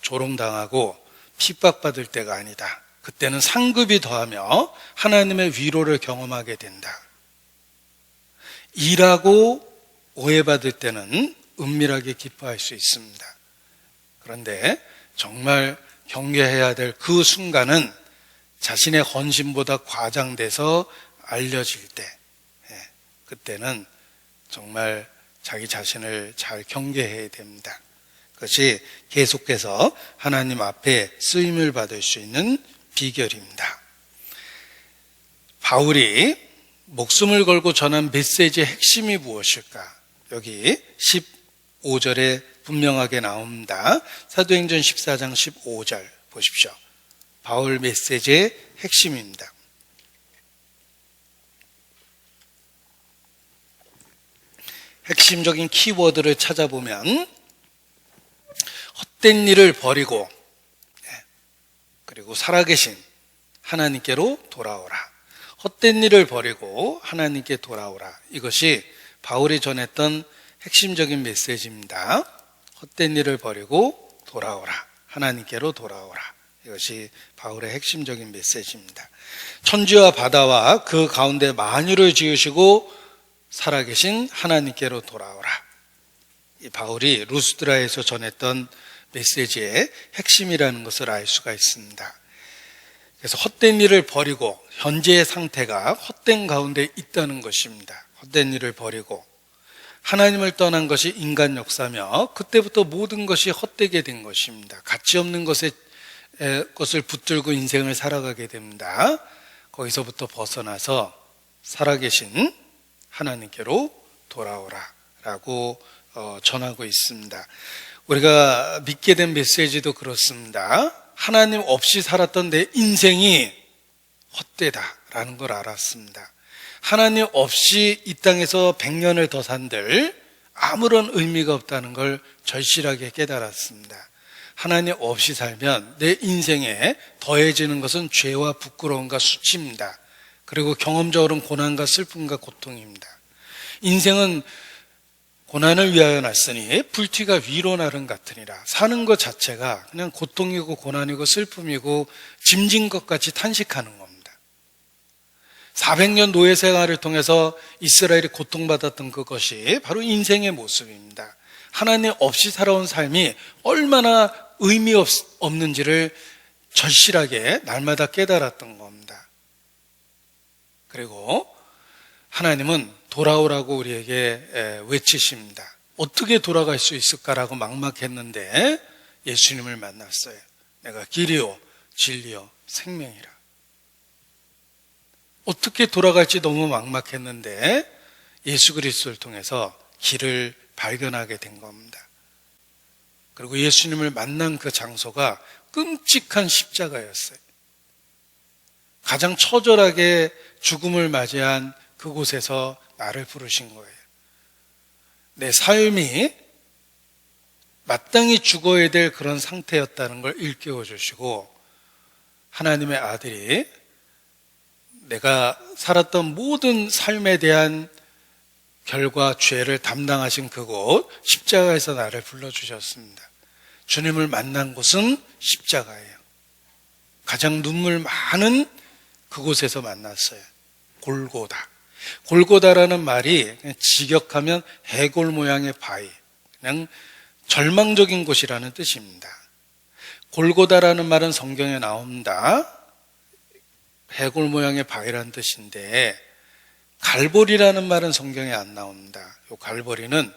조롱당하고 핍박받을 때가 아니다. 그때는 상급이 더하며 하나님의 위로를 경험하게 된다. 일하고 오해받을 때는 은밀하게 기뻐할 수 있습니다. 그런데 정말 경계해야 될 그 순간은 자신의 헌신보다 과장돼서 알려질 때, 그때는 정말 자기 자신을 잘 경계해야 됩니다. 그것이 계속해서 하나님 앞에 쓰임을 받을 수 있는 비결입니다. 바울이 목숨을 걸고 전한 메시지의 핵심이 무엇일까? 여기 15절에 분명하게 나옵니다. 사도행전 14장 15절 보십시오. 바울 메시지의 핵심입니다. 핵심적인 키워드를 찾아보면 헛된 일을 버리고 그리고 살아계신 하나님께로 돌아오라. 헛된 일을 버리고 하나님께 돌아오라. 이것이 바울이 전했던 핵심적인 메시지입니다. 헛된 일을 버리고 돌아오라. 하나님께로 돌아오라. 이것이 바울의 핵심적인 메시지입니다. 천지와 바다와 그 가운데 만유를 지으시고 살아계신 하나님께로 돌아오라. 이 바울이 루스드라에서 전했던 메시지의 핵심이라는 것을 알 수가 있습니다. 그래서 헛된 일을 버리고 현재의 상태가 헛된 가운데 있다는 것입니다. 헛된 일을 버리고 하나님을 떠난 것이 인간 역사며 그때부터 모든 것이 헛되게 된 것입니다. 가치 없는 것에 것을 붙들고 인생을 살아가게 됩니다. 거기서부터 벗어나서 살아계신 하나님께로 돌아오라라고 전하고 있습니다. 우리가 믿게 된 메시지도 그렇습니다. 하나님 없이 살았던 내 인생이 헛되다라는 걸 알았습니다. 하나님 없이 이 땅에서 100년을 더 산들 아무런 의미가 없다는 걸 절실하게 깨달았습니다. 하나님 없이 살면 내 인생에 더해지는 것은 죄와 부끄러움과 수치입니다. 그리고 경험적으로는 고난과 슬픔과 고통입니다. 인생은 고난을 위하여 났으니 불티가 위로 나른 같으니라. 사는 것 자체가 그냥 고통이고 고난이고 슬픔이고 짐진 것 같이 탄식하는 겁니다. 400년 노예 생활을 통해서 이스라엘이 고통받았던 그것이 바로 인생의 모습입니다. 하나님 없이 살아온 삶이 얼마나 의미 없는지를 절실하게 날마다 깨달았던 겁니다. 그리고 하나님은 돌아오라고 우리에게 외치십니다. 어떻게 돌아갈 수 있을까라고 막막했는데 예수님을 만났어요. 내가 길이요 진리요 생명이라. 어떻게 돌아갈지 너무 막막했는데 예수 그리스도를 통해서 길을 발견하게 된 겁니다. 그리고 예수님을 만난 그 장소가 끔찍한 십자가였어요. 가장 처절하게 죽음을 맞이한 그곳에서 나를 부르신 거예요. 내 삶이 마땅히 죽어야 될 그런 상태였다는 걸 일깨워 주시고 하나님의 아들이 내가 살았던 모든 삶에 대한 결과 죄를 담당하신 그곳 십자가에서 나를 불러주셨습니다. 주님을 만난 곳은 십자가예요. 가장 눈물 많은 그곳에서 만났어요. 골고다. 골고다라는 말이 그냥 직역하면 해골 모양의 바위, 그냥 절망적인 곳이라는 뜻입니다. 골고다라는 말은 성경에 나옵니다. 해골 모양의 바위라는 뜻인데 갈보리라는 말은 성경에 안 나옵니다. 이 갈보리는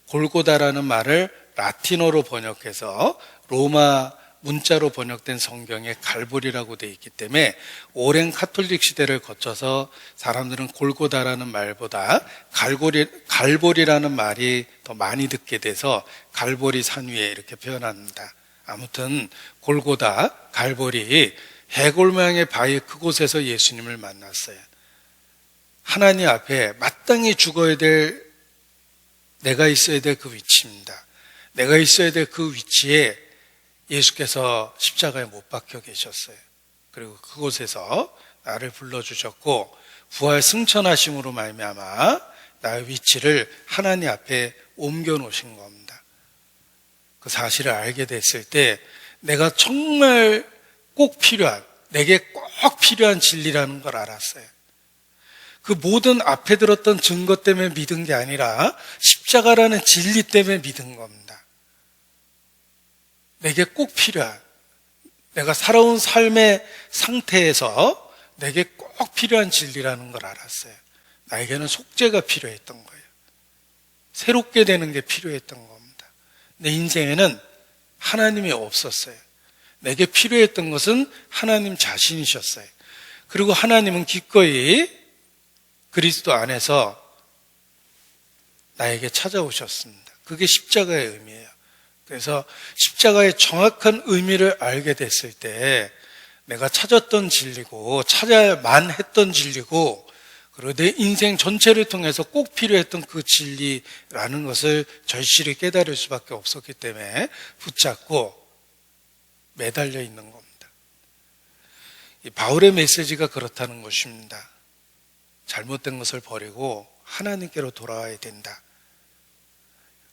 골고다라는 말을 라틴어로 번역해서 로마 문자로 번역된 성경에 갈보리라고 되어 있기 때문에 오랜 카톨릭 시대를 거쳐서 사람들은 골고다라는 말보다 갈보리라는 말이 더 많이 듣게 돼서 갈보리 산 위에 이렇게 표현합니다. 아무튼 골고다, 갈보리, 해골 모양의 바위 그곳에서 예수님을 만났어요. 하나님 앞에 마땅히 죽어야 될 내가 있어야 될 그 위치입니다. 내가 있어야 될 그 위치에 예수께서 십자가에 못 박혀 계셨어요. 그리고 그곳에서 나를 불러주셨고 부활 승천하심으로 말미암아 나의 위치를 하나님 앞에 옮겨 놓으신 겁니다. 그 사실을 알게 됐을 때 내가 정말 꼭 필요한, 내게 꼭 필요한 진리라는 걸 알았어요. 그 모든 앞에 들었던 증거 때문에 믿은 게 아니라 십자가라는 진리 때문에 믿은 겁니다. 내게 꼭 필요한, 내가 살아온 삶의 상태에서 내게 꼭 필요한 진리라는 걸 알았어요. 나에게는 속죄가 필요했던 거예요. 새롭게 되는 게 필요했던 겁니다. 내 인생에는 하나님이 없었어요. 내게 필요했던 것은 하나님 자신이셨어요. 그리고 하나님은 기꺼이 그리스도 안에서 나에게 찾아오셨습니다. 그게 십자가의 의미예요. 그래서 십자가의 정확한 의미를 알게 됐을 때 내가 찾았던 진리고 찾아야만 했던 진리고 그리고 내 인생 전체를 통해서 꼭 필요했던 그 진리라는 것을 절실히 깨달을 수밖에 없었기 때문에 붙잡고 매달려 있는 겁니다. 이 바울의 메시지가 그렇다는 것입니다. 잘못된 것을 버리고 하나님께로 돌아와야 된다.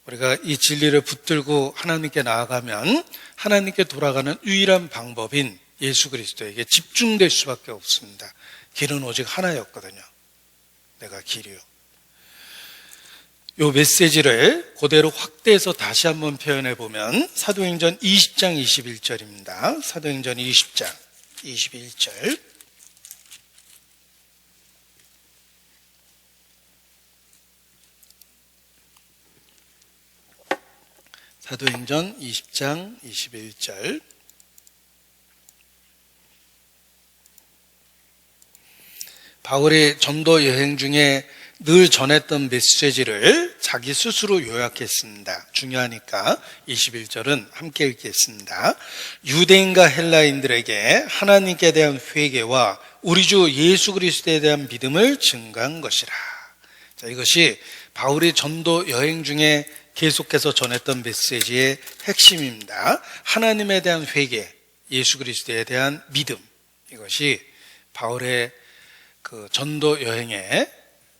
우리가 이 진리를 붙들고 하나님께 나아가면 하나님께 돌아가는 유일한 방법인 예수 그리스도에게 집중될 수밖에 없습니다. 길은 오직 하나였거든요. 내가 길이요. 이 메시지를 그대로 확대해서 다시 한번 표현해 보면 사도행전 20장 21절입니다. 사도행전 20장 21절. 사도행전 20장 21절. 바울이 전도 여행 중에 늘 전했던 메시지를 자기 스스로 요약했습니다. 중요하니까 21절은 함께 읽겠습니다. 유대인과 헬라인들에게 하나님께 대한 회개와 우리 주 예수 그리스도에 대한 믿음을 증거한 것이라. 자, 이것이 바울이 전도 여행 중에 계속해서 전했던 메시지의 핵심입니다. 하나님에 대한 회개, 예수 그리스도에 대한 믿음. 이것이 바울의 그 전도 여행에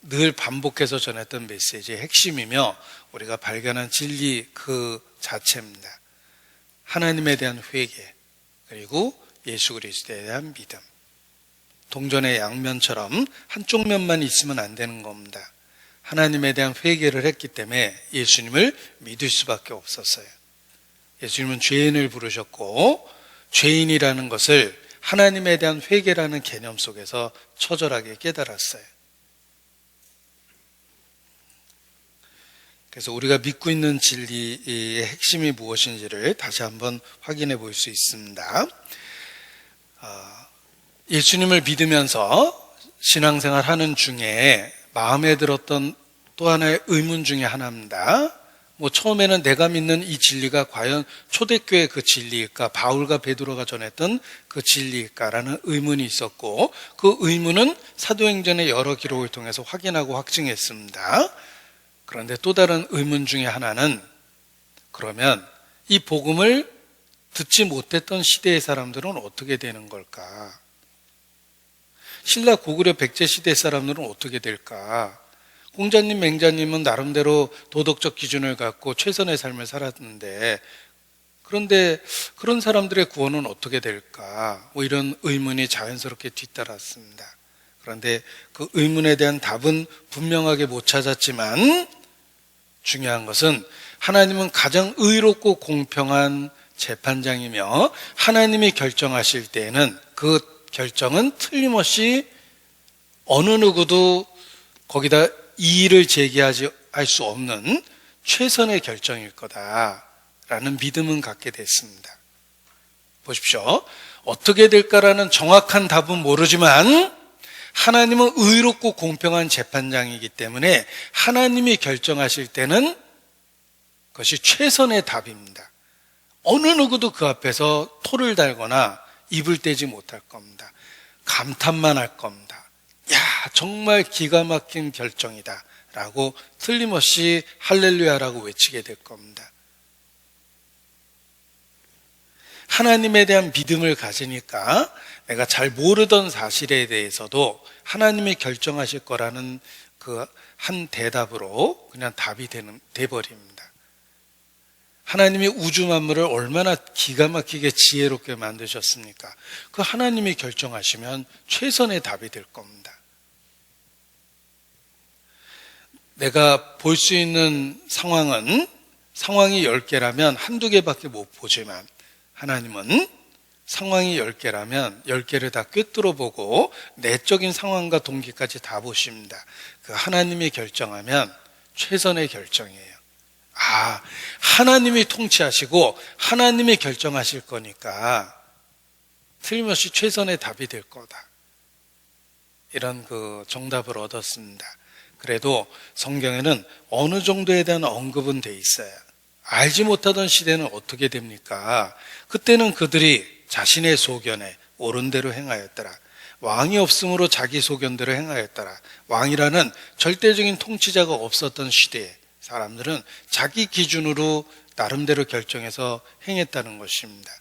늘 반복해서 전했던 메시지의 핵심이며 우리가 발견한 진리 그 자체입니다. 하나님에 대한 회개, 그리고 예수 그리스도에 대한 믿음. 동전의 양면처럼 한쪽 면만 있으면 안 되는 겁니다. 하나님에 대한 회개를 했기 때문에 예수님을 믿을 수밖에 없었어요. 예수님은 죄인을 부르셨고 죄인이라는 것을 하나님에 대한 회개라는 개념 속에서 처절하게 깨달았어요. 그래서 우리가 믿고 있는 진리의 핵심이 무엇인지를 다시 한번 확인해 볼 수 있습니다. 예수님을 믿으면서 신앙생활 하는 중에 마음에 들었던 또 하나의 의문 중에 하나입니다. 처음에는 내가 믿는 이 진리가 과연 초대교회 그 진리일까, 바울과 베드로가 전했던 그 진리일까라는 의문이 있었고, 그 의문은 사도행전의 여러 기록을 통해서 확인하고 확증했습니다. 그런데 또 다른 의문 중에 하나는, 그러면 이 복음을 듣지 못했던 시대의 사람들은 어떻게 되는 걸까? 신라 고구려 백제 시대 사람들은 어떻게 될까? 공자님, 맹자님은 나름대로 도덕적 기준을 갖고 최선의 삶을 살았는데, 그런데 그런 사람들의 구원은 어떻게 될까? 이런 의문이 자연스럽게 뒤따랐습니다. 그런데 그 의문에 대한 답은 분명하게 못 찾았지만, 중요한 것은 하나님은 가장 의롭고 공평한 재판장이며 하나님이 결정하실 때에는 그 결정은 틀림없이 어느 누구도 거기다 이의를 제기하지 할 수 없는 최선의 결정일 거다라는 믿음은 갖게 됐습니다. 보십시오. 어떻게 될까라는 정확한 답은 모르지만 하나님은 의롭고 공평한 재판장이기 때문에 하나님이 결정하실 때는 그것이 최선의 답입니다. 어느 누구도 그 앞에서 토를 달거나 입을 떼지 못할 겁니다. 감탄만 할 겁니다. 야, 정말 기가 막힌 결정이다 라고 틀림없이 할렐루야라고 외치게 될 겁니다. 하나님에 대한 믿음을 가지니까 내가 잘 모르던 사실에 대해서도 하나님이 결정하실 거라는 그 한 대답으로 그냥 답이 돼버립니다. 하나님이 우주 만물을 얼마나 기가 막히게 지혜롭게 만드셨습니까? 그 하나님이 결정하시면 최선의 답이 될 겁니다. 내가 볼 수 있는 상황이 10개라면 한두 개밖에 못 보지만 하나님은 상황이 10개라면 10개를 다 꿰뚫어 보고 내적인 상황과 동기까지 다 보십니다. 그 하나님이 결정하면 최선의 결정이에요. 하나님이 통치하시고 하나님이 결정하실 거니까 틀림없이 최선의 답이 될 거다. 이런 그 정답을 얻었습니다. 그래도 성경에는 어느 정도에 대한 언급은 돼 있어요. 알지 못하던 시대는 어떻게 됩니까? 그때는 그들이 자신의 소견에 옳은 대로 행하였더라. 왕이 없으므로 자기 소견대로 행하였더라. 왕이라는 절대적인 통치자가 없었던 시대에 사람들은 자기 기준으로 나름대로 결정해서 행했다는 것입니다.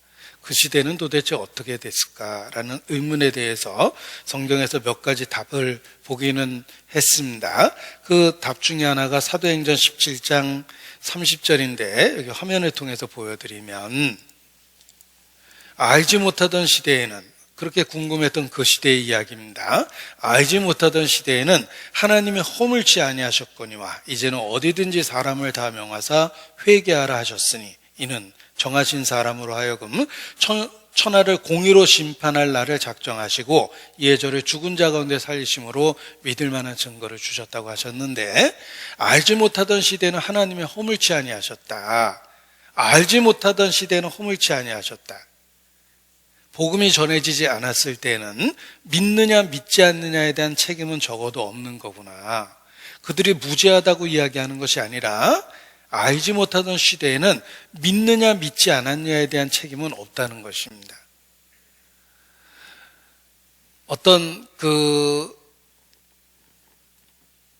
그 시대는 도대체 어떻게 됐을까라는 의문에 대해서 성경에서 몇 가지 답을 보기는 했습니다. 그 답 중에 하나가 사도행전 17장 30절인데 여기 화면을 통해서 보여드리면, 알지 못하던 시대에는, 그렇게 궁금했던 그 시대의 이야기입니다. 알지 못하던 시대에는 하나님이 허물치 아니하셨거니와 이제는 어디든지 사람을 다 명하사 회개하라 하셨으니 이는 정하신 사람으로 하여금 천하를 공의로 심판할 날을 작정하시고 이에 저를 죽은 자 가운데 살리심으로 믿을 만한 증거를 주셨다고 하셨는데, 알지 못하던 시대는 하나님이 허물치 아니하셨다. 알지 못하던 시대는 허물치 아니하셨다. 복음이 전해지지 않았을 때는 믿느냐 믿지 않느냐에 대한 책임은 적어도 없는 거구나. 그들이 무죄하다고 이야기하는 것이 아니라 알지 못하던 시대에는 믿느냐 믿지 않았느냐에 대한 책임은 없다는 것입니다. 어떤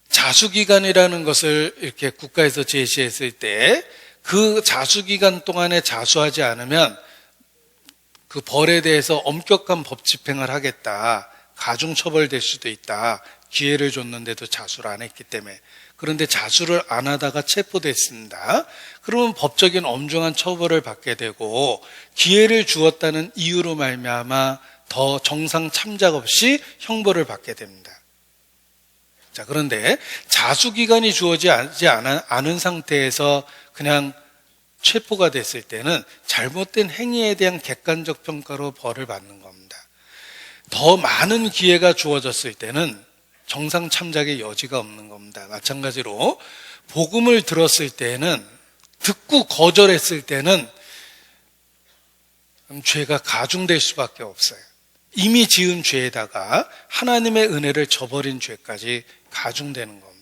자수기간이라는 것을 이렇게 국가에서 제시했을 때 그 자수기간 동안에 자수하지 않으면 그 벌에 대해서 엄격한 법 집행을 하겠다. 가중처벌될 수도 있다. 기회를 줬는데도 자수를 안 했기 때문에. 그런데 자수를 안 하다가 체포됐습니다. 그러면 법적인 엄중한 처벌을 받게 되고 기회를 주었다는 이유로 말미암아 더 정상 참작 없이 형벌을 받게 됩니다. 자, 그런데 자수기간이 주어지지 않은 상태에서 그냥 체포가 됐을 때는 잘못된 행위에 대한 객관적 평가로 벌을 받는 겁니다. 더 많은 기회가 주어졌을 때는 정상 참작의 여지가 없는 겁니다. 마찬가지로 복음을 들었을 때는, 듣고 거절했을 때는 죄가 가중될 수밖에 없어요. 이미 지은 죄에다가 하나님의 은혜를 저버린 죄까지 가중되는 겁니다.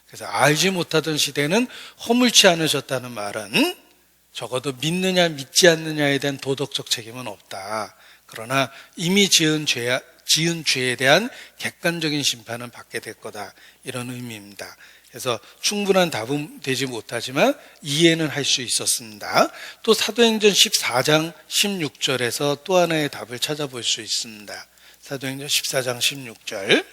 그래서 알지 못하던 시대는 허물지 않으셨다는 말은 적어도 믿느냐 믿지 않느냐에 대한 도덕적 책임은 없다. 그러나 이미 지은 죄에 대한 객관적인 심판은 받게 될 거다. 이런 의미입니다. 그래서 충분한 답은 되지 못하지만 이해는 할 수 있었습니다. 또 사도행전 14장 16절에서 또 하나의 답을 찾아볼 수 있습니다. 사도행전 14장 16절.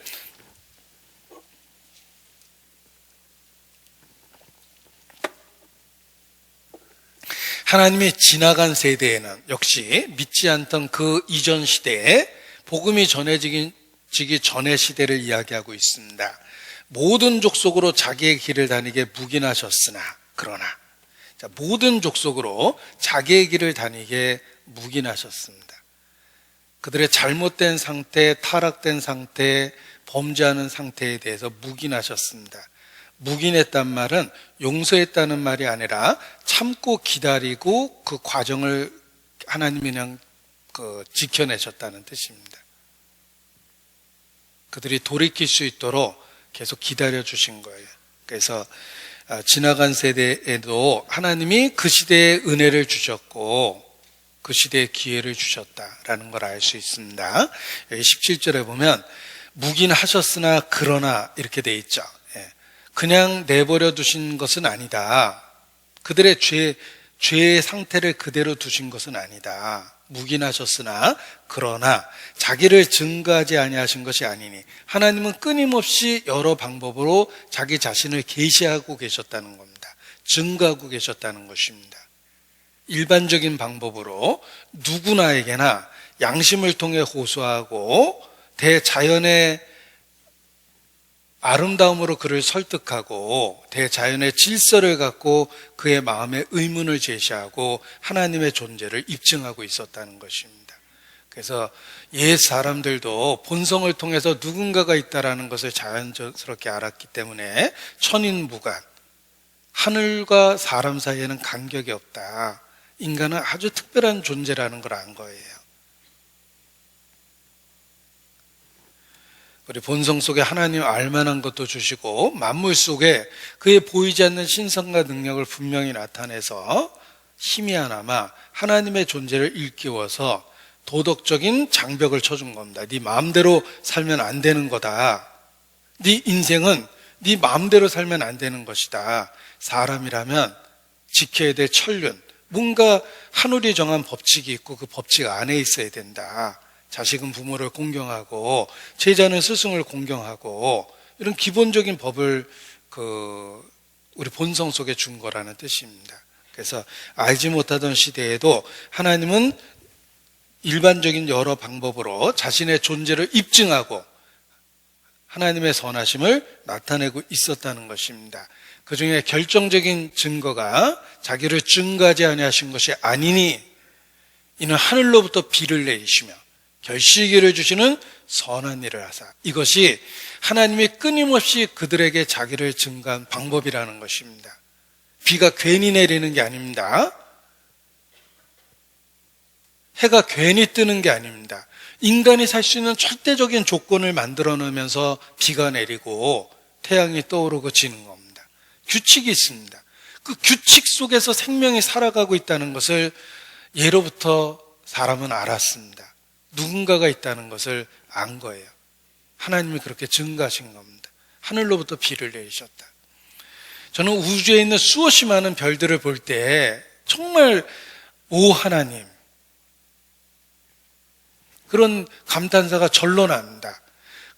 하나님이 지나간 세대에는 역시 믿지 않던 그 이전 시대에 복음이 전해지기 전의 시대를 이야기하고 있습니다. 모든 족속으로 자기의 길을 다니게 묵인하셨으나 그러나 모든 족속으로 자기의 길을 다니게 묵인하셨습니다. 그들의 잘못된 상태, 타락된 상태, 범죄하는 상태에 대해서 묵인하셨습니다. 묵인했단 말은 용서했다는 말이 아니라 참고 기다리고 그 과정을 하나님이 그냥 지켜내셨다는 뜻입니다. 그들이 돌이킬 수 있도록 계속 기다려 주신 거예요. 그래서 지나간 세대에도 하나님이 그 시대에 은혜를 주셨고 그 시대에 기회를 주셨다라는 걸 알 수 있습니다. 여기 17절에 보면 묵인하셨으나 그러나 이렇게 돼 있죠. 그냥 내버려 두신 것은 아니다. 그들의 죄의 상태를 그대로 두신 것은 아니다. 묵인하셨으나 그러나 자기를 증거하지 아니하신 것이 아니니 하나님은 끊임없이 여러 방법으로 자기 자신을 계시하고 계셨다는 겁니다. 증거하고 계셨다는 것입니다. 일반적인 방법으로 누구나에게나 양심을 통해 호소하고 대자연의 아름다움으로 그를 설득하고 대자연의 질서를 갖고 그의 마음에 의문을 제시하고 하나님의 존재를 입증하고 있었다는 것입니다. 그래서 옛 사람들도 본성을 통해서 누군가가 있다라는 것을 자연스럽게 알았기 때문에 천인무관, 하늘과 사람 사이에는 간격이 없다. 인간은 아주 특별한 존재라는 걸 안 거예요. 우리 본성 속에 하나님 알만한 것도 주시고 만물 속에 그의 보이지 않는 신성과 능력을 분명히 나타내서 희미하나마 하나님의 존재를 일깨워서 도덕적인 장벽을 쳐준 겁니다. 네 마음대로 살면 안 되는 거다. 네 인생은 네 마음대로 살면 안 되는 것이다. 사람이라면 지켜야 될 천륜, 뭔가 하늘이 정한 법칙이 있고 그 법칙 안에 있어야 된다. 자식은 부모를 공경하고 제자는 스승을 공경하고 이런 기본적인 법을 우리 본성 속에 준 거라는 뜻입니다. 그래서 알지 못하던 시대에도 하나님은 일반적인 여러 방법으로 자신의 존재를 입증하고 하나님의 선하심을 나타내고 있었다는 것입니다. 그 중에 결정적인 증거가 자기를 증거하지 아니하신 것이 아니니 이는 하늘로부터 비를 내리시며 결실기를 주시는 선한 일을 하사. 이것이 하나님이 끊임없이 그들에게 자기를 증거한 방법이라는 것입니다. 비가 괜히 내리는 게 아닙니다. 해가 괜히 뜨는 게 아닙니다. 인간이 살 수 있는 절대적인 조건을 만들어 놓으면서 비가 내리고 태양이 떠오르고 지는 겁니다. 규칙이 있습니다. 그 규칙 속에서 생명이 살아가고 있다는 것을 예로부터 사람은 알았습니다. 누군가가 있다는 것을 안 거예요. 하나님이 그렇게 증거하신 겁니다. 하늘로부터 비를 내리셨다. 저는 우주에 있는 수없이 많은 별들을 볼 때 정말 오 하나님, 그런 감탄사가 절로 납니다.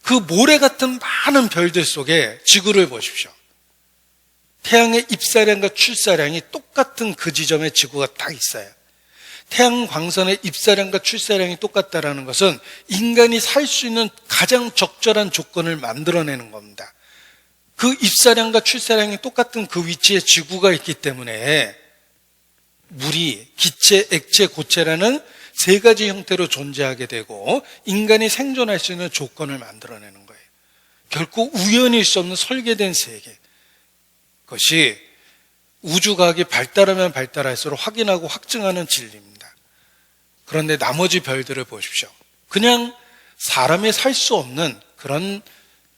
그 모래 같은 많은 별들 속에 지구를 보십시오. 태양의 입사량과 출사량이 똑같은 그 지점에 지구가 딱 있어요. 태양 광선의 입사량과 출사량이 똑같다는 것은 인간이 살 수 있는 가장 적절한 조건을 만들어내는 겁니다. 그 입사량과 출사량이 똑같은 그 위치에 지구가 있기 때문에 물이 기체, 액체, 고체라는 세 가지 형태로 존재하게 되고 인간이 생존할 수 있는 조건을 만들어내는 거예요. 결코 우연일 수 없는 설계된 세계. 그것이 우주과학이 발달하면 발달할수록 확인하고 확증하는 진리입니다. 그런데 나머지 별들을 보십시오. 그냥 사람이 살 수 없는 그런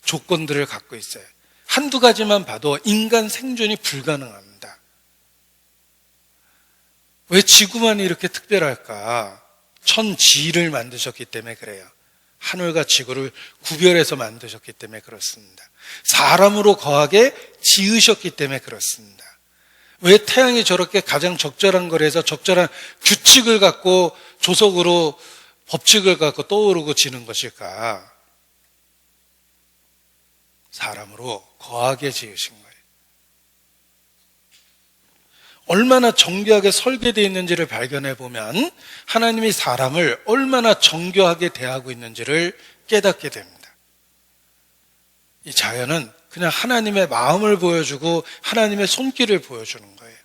조건들을 갖고 있어요. 한두 가지만 봐도 인간 생존이 불가능합니다. 왜 지구만 이렇게 특별할까? 천지를 만드셨기 때문에 그래요. 하늘과 지구를 구별해서 만드셨기 때문에 그렇습니다. 사람으로 거하게 지으셨기 때문에 그렇습니다. 왜 태양이 저렇게 가장 적절한 거리에서 적절한 규칙을 갖고 조석으로 법칙을 갖고 떠오르고 지는 것일까? 사람으로 거하게 지으신 거예요. 얼마나 정교하게 설계되어 있는지를 발견해 보면 하나님이 사람을 얼마나 정교하게 대하고 있는지를 깨닫게 됩니다. 이 자연은 그냥 하나님의 마음을 보여주고 하나님의 손길을 보여주는 거예요.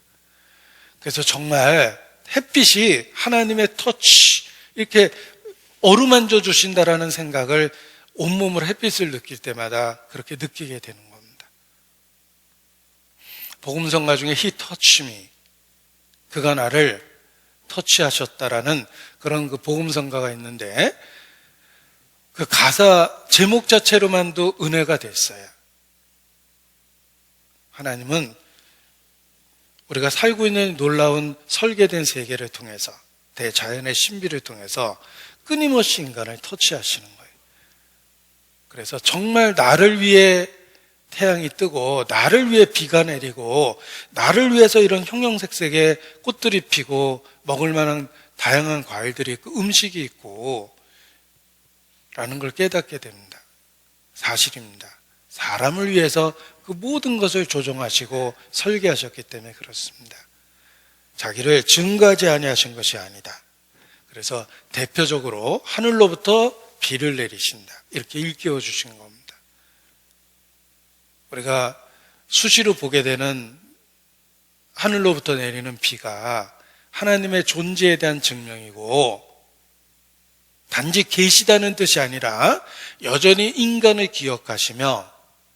그래서 정말 햇빛이 하나님의 터치, 이렇게 어루만져 주신다라는 생각을 온몸으로 햇빛을 느낄 때마다 그렇게 느끼게 되는 겁니다. 복음성가 중에 He touched me, 그가 나를 터치하셨다라는 그런 그 복음성가가 있는데 그 가사 제목 자체로만도 은혜가 됐어요. 하나님은 우리가 살고 있는 놀라운 설계된 세계를 통해서 대자연의 신비를 통해서 끊임없이 인간을 터치하시는 거예요. 그래서 정말 나를 위해 태양이 뜨고 나를 위해 비가 내리고 나를 위해서 이런 형형색색의 꽃들이 피고 먹을 만한 다양한 과일들이 있고 음식이 있고 라는 걸 깨닫게 됩니다. 사실입니다. 사람을 위해서 그 모든 것을 조정하시고 설계하셨기 때문에 그렇습니다. 자기를 증거하지 아니하신 것이 아니다. 그래서 대표적으로 하늘로부터 비를 내리신다. 이렇게 일깨워 주신 겁니다. 우리가 수시로 보게 되는 하늘로부터 내리는 비가 하나님의 존재에 대한 증명이고 단지 계시다는 뜻이 아니라 여전히 인간을 기억하시며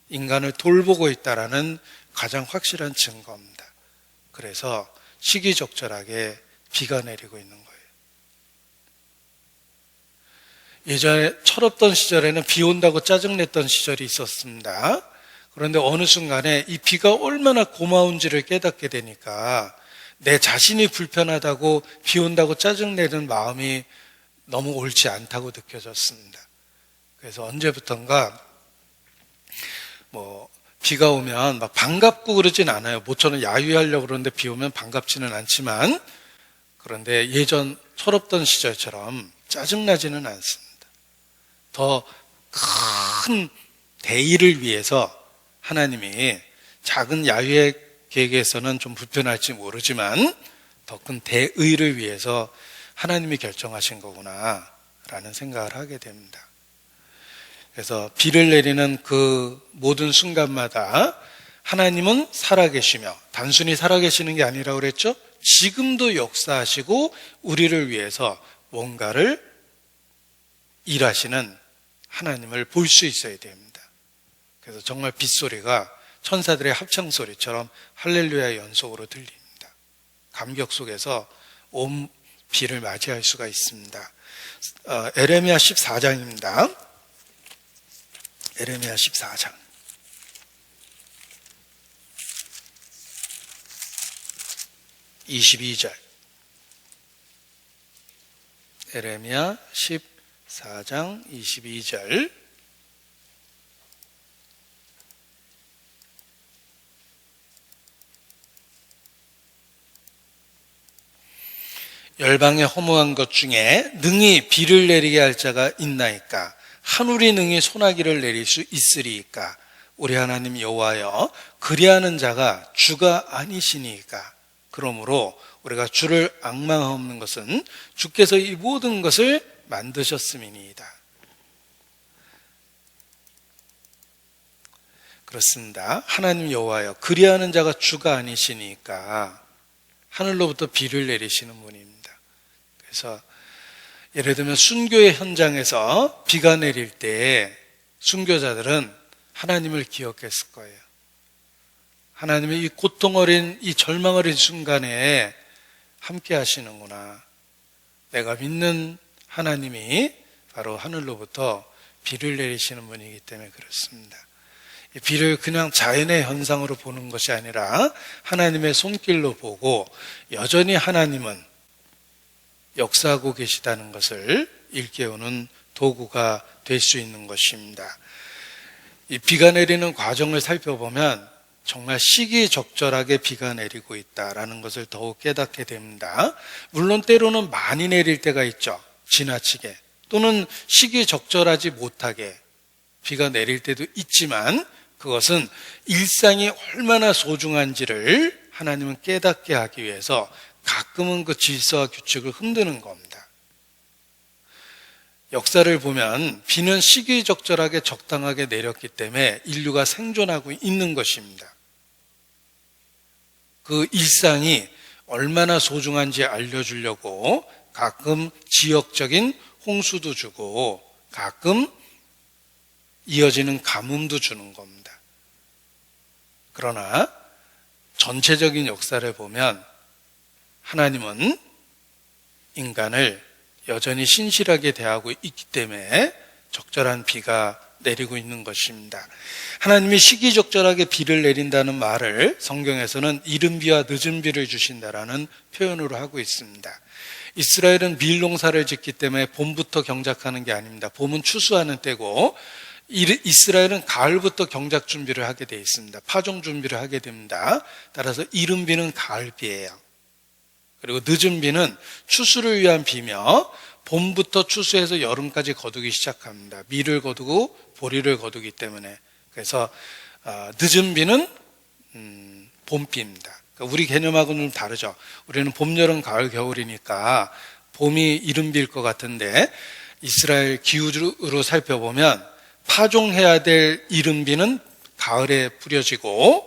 인간을 돌보고 있다라는 가장 확실한 증거입니다. 그래서 시기적절하게 비가 내리고 있는 거예요. 예전에 철없던 시절에는 비 온다고 짜증냈던 시절이 있었습니다. 그런데 어느 순간에 이 비가 얼마나 고마운지를 깨닫게 되니까 내 자신이 불편하다고 비 온다고 짜증내는 마음이 너무 옳지 않다고 느껴졌습니다. 그래서 언제부턴가 비가 오면 막 반갑고 그러진 않아요. 모처럼 야유하려고 그러는데 비 오면 반갑지는 않지만 그런데 예전 철없던 시절처럼 짜증나지는 않습니다. 더 큰 대의를 위해서 하나님이 작은 야유의 계획에서는 좀 불편할지 모르지만 더 큰 대의를 위해서 하나님이 결정하신 거구나 라는 생각을 하게 됩니다. 그래서 비를 내리는 그 모든 순간마다 하나님은 살아계시며 단순히 살아계시는 게 아니라고 그랬죠? 지금도 역사하시고 우리를 위해서 뭔가를 일하시는 하나님을 볼 수 있어야 됩니다. 그래서 정말 빗소리가 천사들의 합창소리처럼 할렐루야 연속으로 들립니다. 감격 속에서 온 비를 맞이할 수가 있습니다. 에레미야 14장입니다. 에레미야 14장. 22절. 에레미야 14장 22절. 열방에 허무한 것 중에 능히 비를 내리게 할 자가 있나이까? 하늘이 능히 소나기를 내릴 수 있으리이까? 우리 하나님 여호와여, 그리하는 자가 주가 아니시니까? 그러므로 우리가 주를 앙망하옵는 것은 주께서 이 모든 것을 만드셨음이니이다. 그렇습니다. 하나님 여호와여, 그리하는 자가 주가 아니시니까 하늘로부터 비를 내리시는 분입니다. 그래서 예를 들면 순교의 현장에서 비가 내릴 때 순교자들은 하나님을 기억했을 거예요. 하나님의 이 고통 어린, 이 절망 어린 순간에 함께 하시는구나. 내가 믿는 하나님이 바로 하늘로부터 비를 내리시는 분이기 때문에 그렇습니다. 이 비를 그냥 자연의 현상으로 보는 것이 아니라 하나님의 손길로 보고 여전히 하나님은 역사하고 계시다는 것을 일깨우는 도구가 될 수 있는 것입니다. 이 비가 내리는 과정을 살펴보면 정말 시기적절하게 비가 내리고 있다라는 것을 더욱 깨닫게 됩니다. 물론 때로는 많이 내릴 때가 있죠. 지나치게. 또는 시기적절하지 못하게 비가 내릴 때도 있지만 그것은 일상이 얼마나 소중한지를 하나님은 깨닫게 하기 위해서 가끔은 그 질서와 규칙을 흔드는 겁니다. 역사를 보면 비는 시기적절하게 적당하게 내렸기 때문에 인류가 생존하고 있는 것입니다. 그 일상이 얼마나 소중한지 알려주려고 가끔 지역적인 홍수도 주고 가끔 이어지는 가뭄도 주는 겁니다. 그러나 전체적인 역사를 보면 하나님은 인간을 여전히 신실하게 대하고 있기 때문에 적절한 비가 내리고 있는 것입니다. 하나님이 시기적절하게 비를 내린다는 말을 성경에서는 이른 비와 늦은 비를 주신다라는 표현으로 하고 있습니다. 이스라엘은 밀농사를 짓기 때문에 봄부터 경작하는 게 아닙니다. 봄은 추수하는 때고 이스라엘은 가을부터 경작 준비를 하게 되어 있습니다. 파종 준비를 하게 됩니다. 따라서 이른 비는 가을 비예요. 그리고 늦은 비는 추수를 위한 비며 봄부터 추수해서 여름까지 거두기 시작합니다. 밀을 거두고 보리를 거두기 때문에. 그래서 늦은 비는 봄비입니다. 그러니까 우리 개념하고는 좀 다르죠. 우리는 봄, 여름, 가을, 겨울이니까 봄이 이른 비일 것 같은데 이스라엘 기후로 살펴보면 파종해야 될 이른 비는 가을에 뿌려지고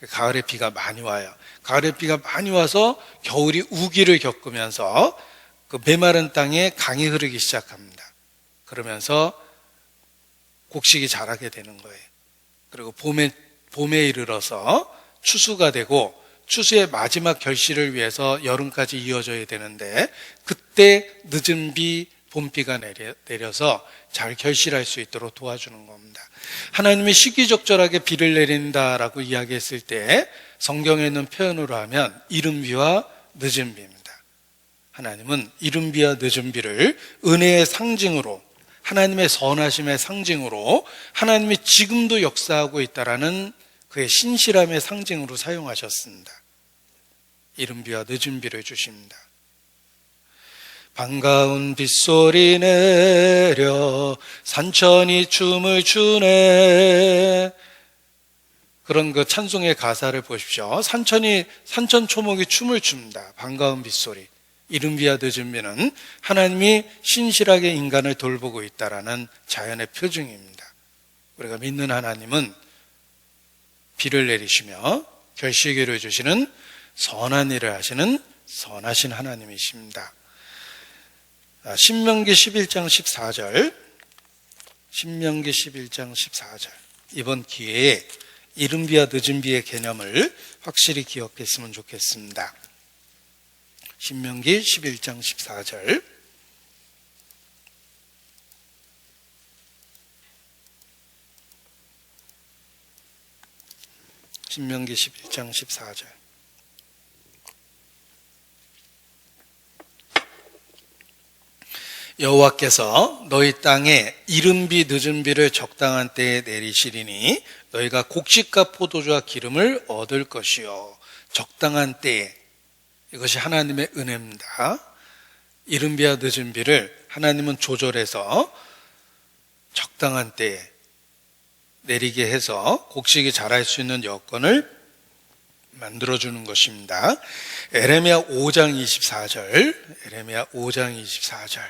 가을에 비가 많이 와요. 가을에 비가 많이 와서 겨울이 우기를 겪으면서 그 메마른 땅에 강이 흐르기 시작합니다. 그러면서 곡식이 자라게 되는 거예요. 그리고 봄에 이르러서 추수가 되고 추수의 마지막 결실을 위해서 여름까지 이어져야 되는데 그때 늦은 비, 봄비가 내려서 잘 결실할 수 있도록 도와주는 겁니다. 하나님이 시기적절하게 비를 내린다라고 이야기했을 때 성경에 있는 표현으로 하면 이른 비와 늦은 비입니다. 하나님은 이른 비와 늦은 비를 은혜의 상징으로, 하나님의 선하심의 상징으로, 하나님이 지금도 역사하고 있다라는 그의 신실함의 상징으로 사용하셨습니다. 이른 비와 늦은 비를 주십니다. 반가운 빗소리 내려 산천이 춤을 추네. 그런 그 찬송의 가사를 보십시오. 산천 초목이 춤을 춥니다. 반가운 빗소리. 이른 비와 늦은 비는 하나님이 신실하게 인간을 돌보고 있다라는 자연의 표징입니다. 우리가 믿는 하나님은 비를 내리시며 결실기를 주시는 선한 일을 하시는 선하신 하나님이십니다. 신명기 11장 14절, 신명기 11장 14절. 이번 기회에 이른 비와 늦은 비의 개념을 확실히 기억했으면 좋겠습니다. 신명기 11장 14절. 신명기 11장 14절. 여호와께서 너희 땅에 이른비 늦은비를 적당한 때에 내리시리니 너희가 곡식과 포도주와 기름을 얻을 것이요. 적당한 때에, 이것이 하나님의 은혜입니다. 이른비와 늦은비를 하나님은 조절해서 적당한 때에 내리게 해서 곡식이 자랄 수 있는 여건을 만들어주는 것입니다. 에레미야 5장 24절. 에레미야 5장 24절.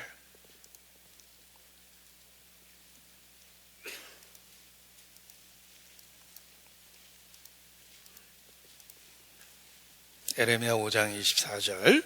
에레미야 5장 24절.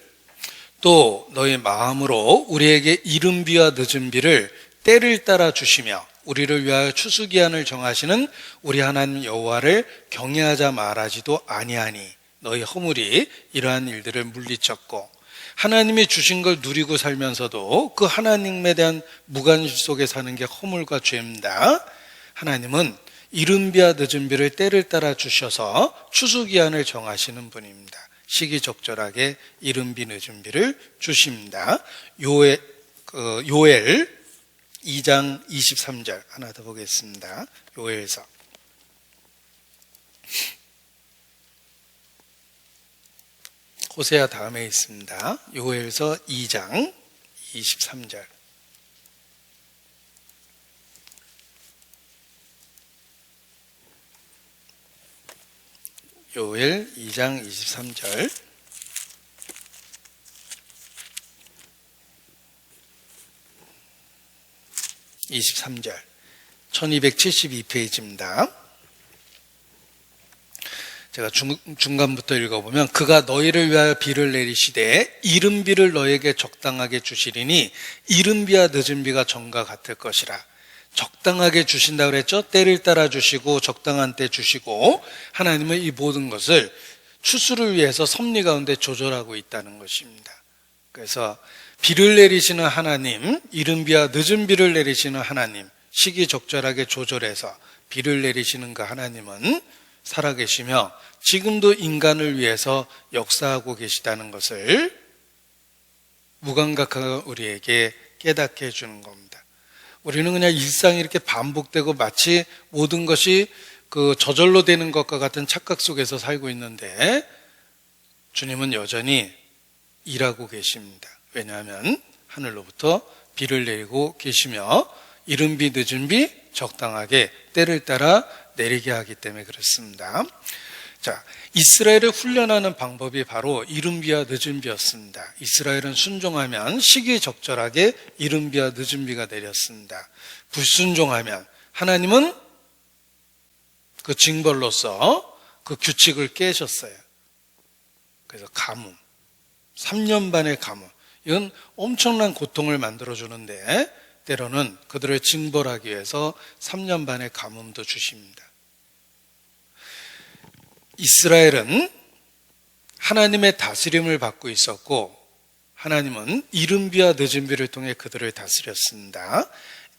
또 너희 마음으로 우리에게 이른비와 늦은비를 때를 따라 주시며 우리를 위하여 추수기한을 정하시는 우리 하나님 여호와를 경외하자 말하지도 아니하니 너희 허물이 이러한 일들을 물리쳤고, 하나님이 주신 걸 누리고 살면서도 그 하나님에 대한 무관심 속에 사는 게 허물과 죄입니다. 하나님은 이른비와 늦은비를 때를 따라 주셔서 추수기한을 정하시는 분입니다. 시기적절하게 이른비 늦은비를 주십니다. 요엘 2장 23절 하나 더 보겠습니다. 요엘서. 호세아 다음에 있습니다. 요엘서 2장 23절. 요엘 2장 23절. (23절) 1272페이지입니다. 제가 중간부터 읽어보면, 그가 너희를 위하여 비를 내리시되 이른 비를 너에게 적당하게 주시리니 이른 비와 늦은 비가 전과 같을 것이라. 적당하게 주신다 그랬죠? 때를 따라 주시고 적당한 때 주시고, 하나님은 이 모든 것을 추수를 위해서 섭리 가운데 조절하고 있다는 것입니다. 그래서 비를 내리시는 하나님, 이른 비와 늦은 비를 내리시는 하나님, 시기적절하게 조절해서 비를 내리시는 그 하나님은 살아계시며 지금도 인간을 위해서 역사하고 계시다는 것을 무감각한 우리에게 깨닫게 해주는 겁니다. 우리는 그냥 일상이 이렇게 반복되고 마치 모든 것이 그 저절로 되는 것과 같은 착각 속에서 살고 있는데, 주님은 여전히 일하고 계십니다. 왜냐하면 하늘로부터 비를 내리고 계시며 이른 비 늦은 비 적당하게 때를 따라 내리게 하기 때문에 그렇습니다. 자, 이스라엘을 훈련하는 방법이 바로 이른 비와 늦은 비였습니다. 이스라엘은 순종하면 시기적절하게 이른 비와 늦은 비가 내렸습니다. 불순종하면 하나님은 그 징벌로서 그 규칙을 깨셨어요. 그래서 가뭄, 3년 반의 가뭄, 이건 엄청난 고통을 만들어주는데 때로는 그들을 징벌하기 위해서 3년 반의 가뭄도 주십니다. 이스라엘은 하나님의 다스림을 받고 있었고, 하나님은 이른 비와 늦은 비를 통해 그들을 다스렸습니다.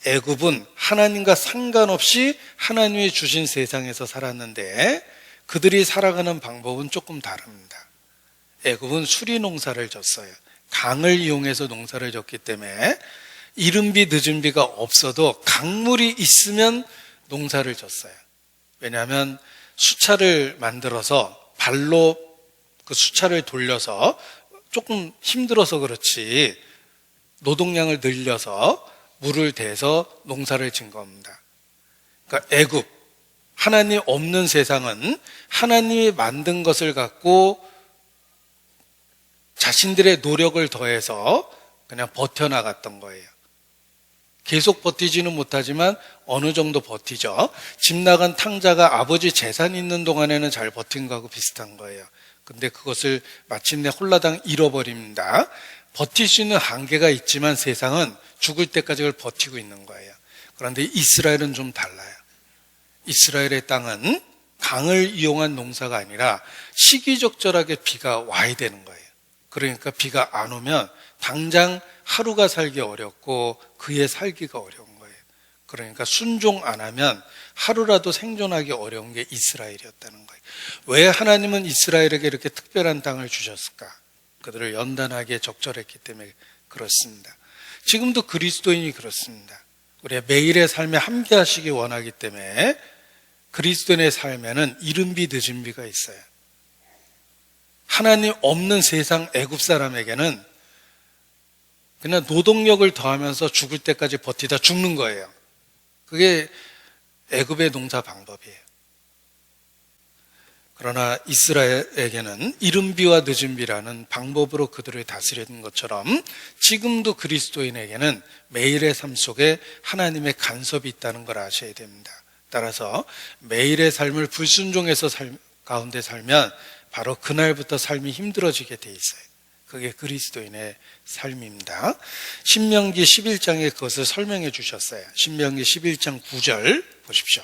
애굽은 하나님과 상관없이 하나님이 주신 세상에서 살았는데 그들이 살아가는 방법은 조금 다릅니다. 애굽은 수리 농사를 졌어요. 강을 이용해서 농사를 졌기 때문에 이른 비 늦은 비가 없어도 강물이 있으면 농사를 졌어요. 왜냐하면 수차를 만들어서 발로 그 수차를 돌려서 조금 힘들어서 그렇지 노동량을 늘려서 물을 대서 농사를 진 겁니다. 그러니까 애굽, 하나님 없는 세상은 하나님이 만든 것을 갖고 자신들의 노력을 더해서 그냥 버텨나갔던 거예요. 계속 버티지는 못하지만 어느 정도 버티죠. 집 나간 탕자가 아버지 재산 있는 동안에는 잘 버틴 거하고 비슷한 거예요. 근데 그것을 마침내 홀라당 잃어버립니다. 버틸 수 있는 한계가 있지만 세상은 죽을 때까지 그걸 버티고 있는 거예요. 그런데 이스라엘은 좀 달라요. 이스라엘의 땅은 강을 이용한 농사가 아니라 시기적절하게 비가 와야 되는 거예요. 그러니까 비가 안 오면 당장 하루가 살기 어렵고 그의 살기가 어려운 거예요. 그러니까 순종 안 하면 하루라도 생존하기 어려운 게 이스라엘이었다는 거예요. 왜 하나님은 이스라엘에게 이렇게 특별한 땅을 주셨을까? 그들을 연단하기에 적절했기 때문에 그렇습니다. 지금도 그리스도인이 그렇습니다. 우리가 매일의 삶에 함께 하시기 원하기 때문에 그리스도인의 삶에는 이른 비 늦은 비가 있어요. 하나님 없는 세상 애굽 사람에게는 그냥 노동력을 더하면서 죽을 때까지 버티다 죽는 거예요. 그게 애굽의 농사 방법이에요. 그러나 이스라엘에게는 이른 비와 늦은 비라는 방법으로 그들을 다스리는 것처럼 지금도 그리스도인에게는 매일의 삶 속에 하나님의 간섭이 있다는 걸 아셔야 됩니다. 따라서 매일의 삶을 불순종해서 가운데 살면 바로 그날부터 삶이 힘들어지게 돼 있어요. 그게 그리스도인의 삶입니다. 신명기 11장에 그것을 설명해 주셨어요. 신명기 11장 9절 보십시오.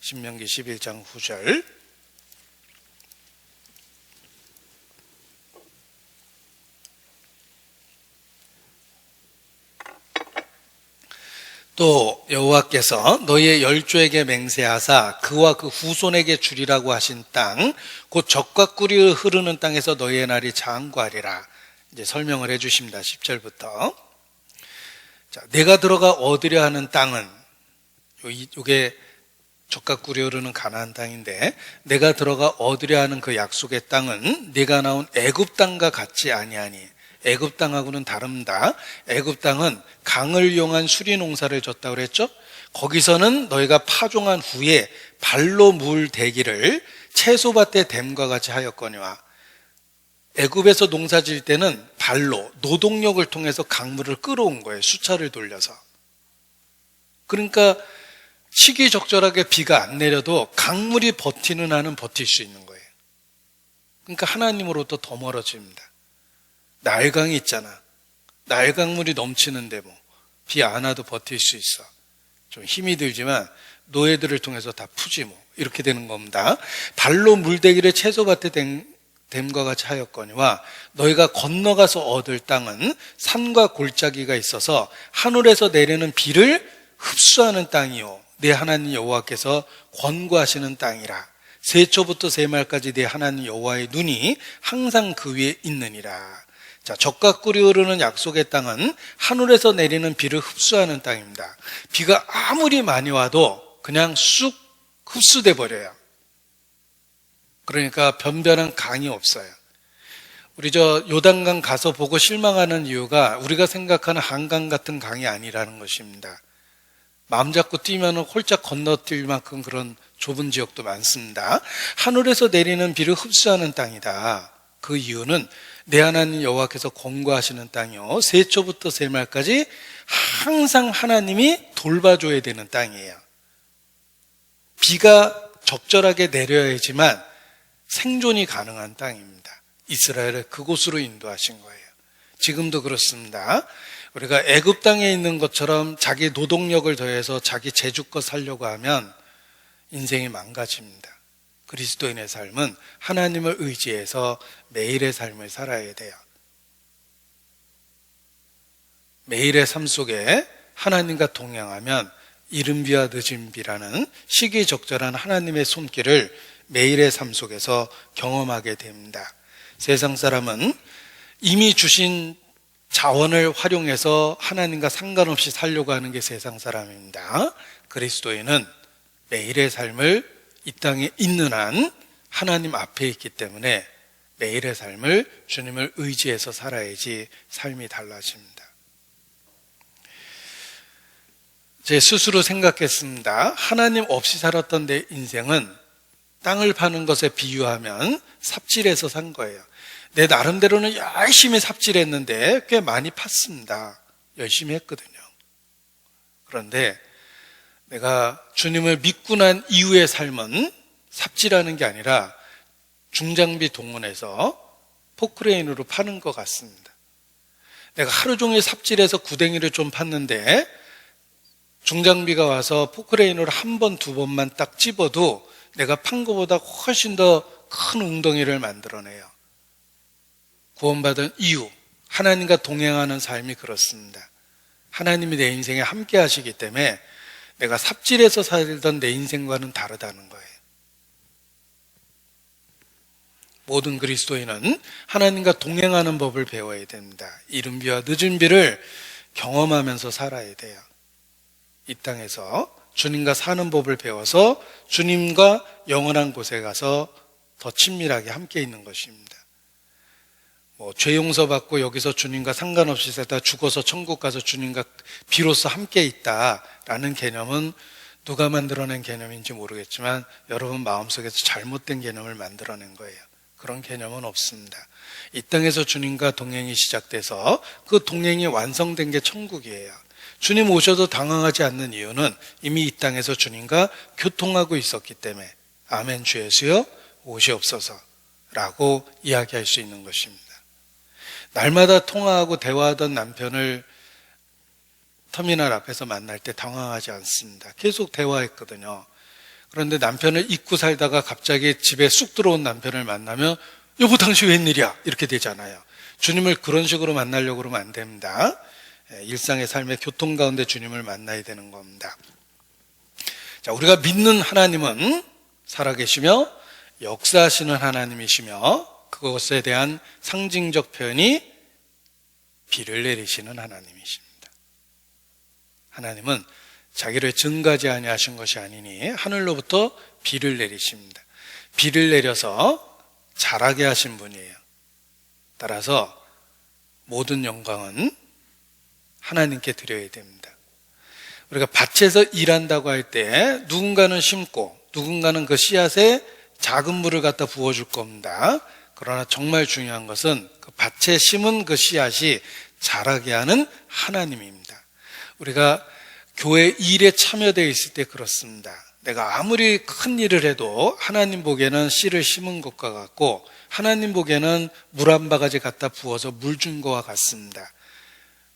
신명기 11장 9절. 또 여호와께서 너희의 열조에게 맹세하사 그와 그 후손에게 주리라고 하신 땅 곧 젖과 꿀이 흐르는 땅에서 너희의 날이 장구하리라. 이제 설명을 해 주십니다. 10절부터. 자, 내가 들어가 얻으려 하는 땅은 이게 젖과 꿀이 흐르는 가나안 땅인데 내가 들어가 얻으려 하는 그 약속의 땅은 네가 나온 애굽 땅과 같지 아니하니 애굽 땅하고는 다릅니다. 애굽 땅은 강을 이용한 수리 농사를 졌다고 그랬죠? 거기서는 너희가 파종한 후에 발로 물 대기를 채소밭에 댐과 같이 하였거니와 애굽에서 농사 지을 때는 발로 노동력을 통해서 강물을 끌어온 거예요. 수차를 돌려서. 그러니까 시기적절하게 비가 안 내려도 강물이 버티는 한은 버틸 수 있는 거예요. 그러니까 하나님으로부터 더 멀어집니다. 나일강이 있잖아. 나일강물이 넘치는데 비 안 와도 버틸 수 있어. 좀 힘이 들지만 노예들을 통해서 다 푸지 이렇게 되는 겁니다. 발로 물대기를 채소밭에 댐과 같이 하였거니와 너희가 건너가서 얻을 땅은 산과 골짜기가 있어서 하늘에서 내리는 비를 흡수하는 땅이요 내 하나님 여호와께서 권고하시는 땅이라. 세초부터 세말까지 내 하나님 여호와의 눈이 항상 그 위에 있느니라. 자, 젖과 꿀이 흐르는 약속의 땅은 하늘에서 내리는 비를 흡수하는 땅입니다. 비가 아무리 많이 와도 그냥 쑥 흡수돼 버려요. 그러니까 변변한 강이 없어요. 우리 요단강 가서 보고 실망하는 이유가 우리가 생각하는 한강 같은 강이 아니라는 것입니다. 마음 잡고 뛰면 홀짝 건너뛸 만큼 그런 좁은 지역도 많습니다. 하늘에서 내리는 비를 흡수하는 땅이다. 그 이유는 내 하나님 여호와께서 권고하시는 땅이요 세초부터 세말까지 항상 하나님이 돌봐줘야 되는 땅이에요. 비가 적절하게 내려야지만 생존이 가능한 땅입니다. 이스라엘을 그곳으로 인도하신 거예요. 지금도 그렇습니다. 우리가 애굽 땅에 있는 것처럼 자기 노동력을 더해서 자기 재주껏 살려고 하면 인생이 망가집니다. 그리스도인의 삶은 하나님을 의지해서 매일의 삶을 살아야 돼요. 매일의 삶 속에 하나님과 동행하면 이른 비와 늦은 비라는 시기적절한 하나님의 손길을 매일의 삶 속에서 경험하게 됩니다. 세상 사람은 이미 주신 자원을 활용해서 하나님과 상관없이 살려고 하는 게 세상 사람입니다. 그리스도인은 매일의 삶을 이 땅에 있는 한 하나님 앞에 있기 때문에 매일의 삶을 주님을 의지해서 살아야지 삶이 달라집니다. 제 스스로 생각했습니다. 하나님 없이 살았던 내 인생은 땅을 파는 것에 비유하면 삽질해서 산 거예요. 내 나름대로는 열심히 삽질했는데 꽤 많이 팠습니다. 열심히 했거든요. 그런데 내가 주님을 믿고 난 이후의 삶은 삽질하는 게 아니라 중장비 동원해서 포크레인으로 파는 것 같습니다. 내가 하루 종일 삽질해서 구덩이를 좀 팠는데 중장비가 와서 포크레인으로 한 번, 두 번만 딱 집어도 내가 판 것보다 훨씬 더 큰 웅덩이를 만들어내요. 구원받은 이유, 하나님과 동행하는 삶이 그렇습니다. 하나님이 내 인생에 함께 하시기 때문에 내가 삽질해서 살던 내 인생과는 다르다는 거예요. 모든 그리스도인은 하나님과 동행하는 법을 배워야 됩니다. 이른 비와 늦은 비를 경험하면서 살아야 돼요. 이 땅에서 주님과 사는 법을 배워서 주님과 영원한 곳에 가서 더 친밀하게 함께 있는 것입니다. 죄 용서 받고 여기서 주님과 상관없이 살다 죽어서 천국 가서 주님과 비로소 함께 있다라는 개념은 누가 만들어낸 개념인지 모르겠지만 여러분 마음속에서 잘못된 개념을 만들어낸 거예요. 그런 개념은 없습니다. 이 땅에서 주님과 동행이 시작돼서 그 동행이 완성된 게 천국이에요. 주님 오셔도 당황하지 않는 이유는 이미 이 땅에서 주님과 교통하고 있었기 때문에 아멘 주 예수여 오시옵소서 라고 이야기할 수 있는 것입니다. 날마다 통화하고 대화하던 남편을 터미널 앞에서 만날 때 당황하지 않습니다. 계속 대화했거든요. 그런데 남편을 잊고 살다가 갑자기 집에 쑥 들어온 남편을 만나면 여보 당신 웬일이야? 이렇게 되잖아요. 주님을 그런 식으로 만나려고 그러면 안 됩니다. 일상의 삶의 교통 가운데 주님을 만나야 되는 겁니다. 자, 우리가 믿는 하나님은 살아계시며 역사하시는 하나님이시며 그것에 대한 상징적 표현이 비를 내리시는 하나님이십니다. 하나님은 자기를 증가지 아니하신 것이 아니니 하늘로부터 비를 내리십니다. 비를 내려서 자라게 하신 분이에요. 따라서 모든 영광은 하나님께 드려야 됩니다. 우리가 밭에서 일한다고 할 때 누군가는 심고 누군가는 그 씨앗에 작은 물을 갖다 부어줄 겁니다. 그러나 정말 중요한 것은 그 밭에 심은 그 씨앗이 자라게 하는 하나님입니다. 우리가 교회 일에 참여되어 있을 때 그렇습니다. 내가 아무리 큰 일을 해도 하나님 보기에는 씨를 심은 것과 같고 하나님 보기에는 물 한 바가지 갖다 부어서 물 준 것과 같습니다.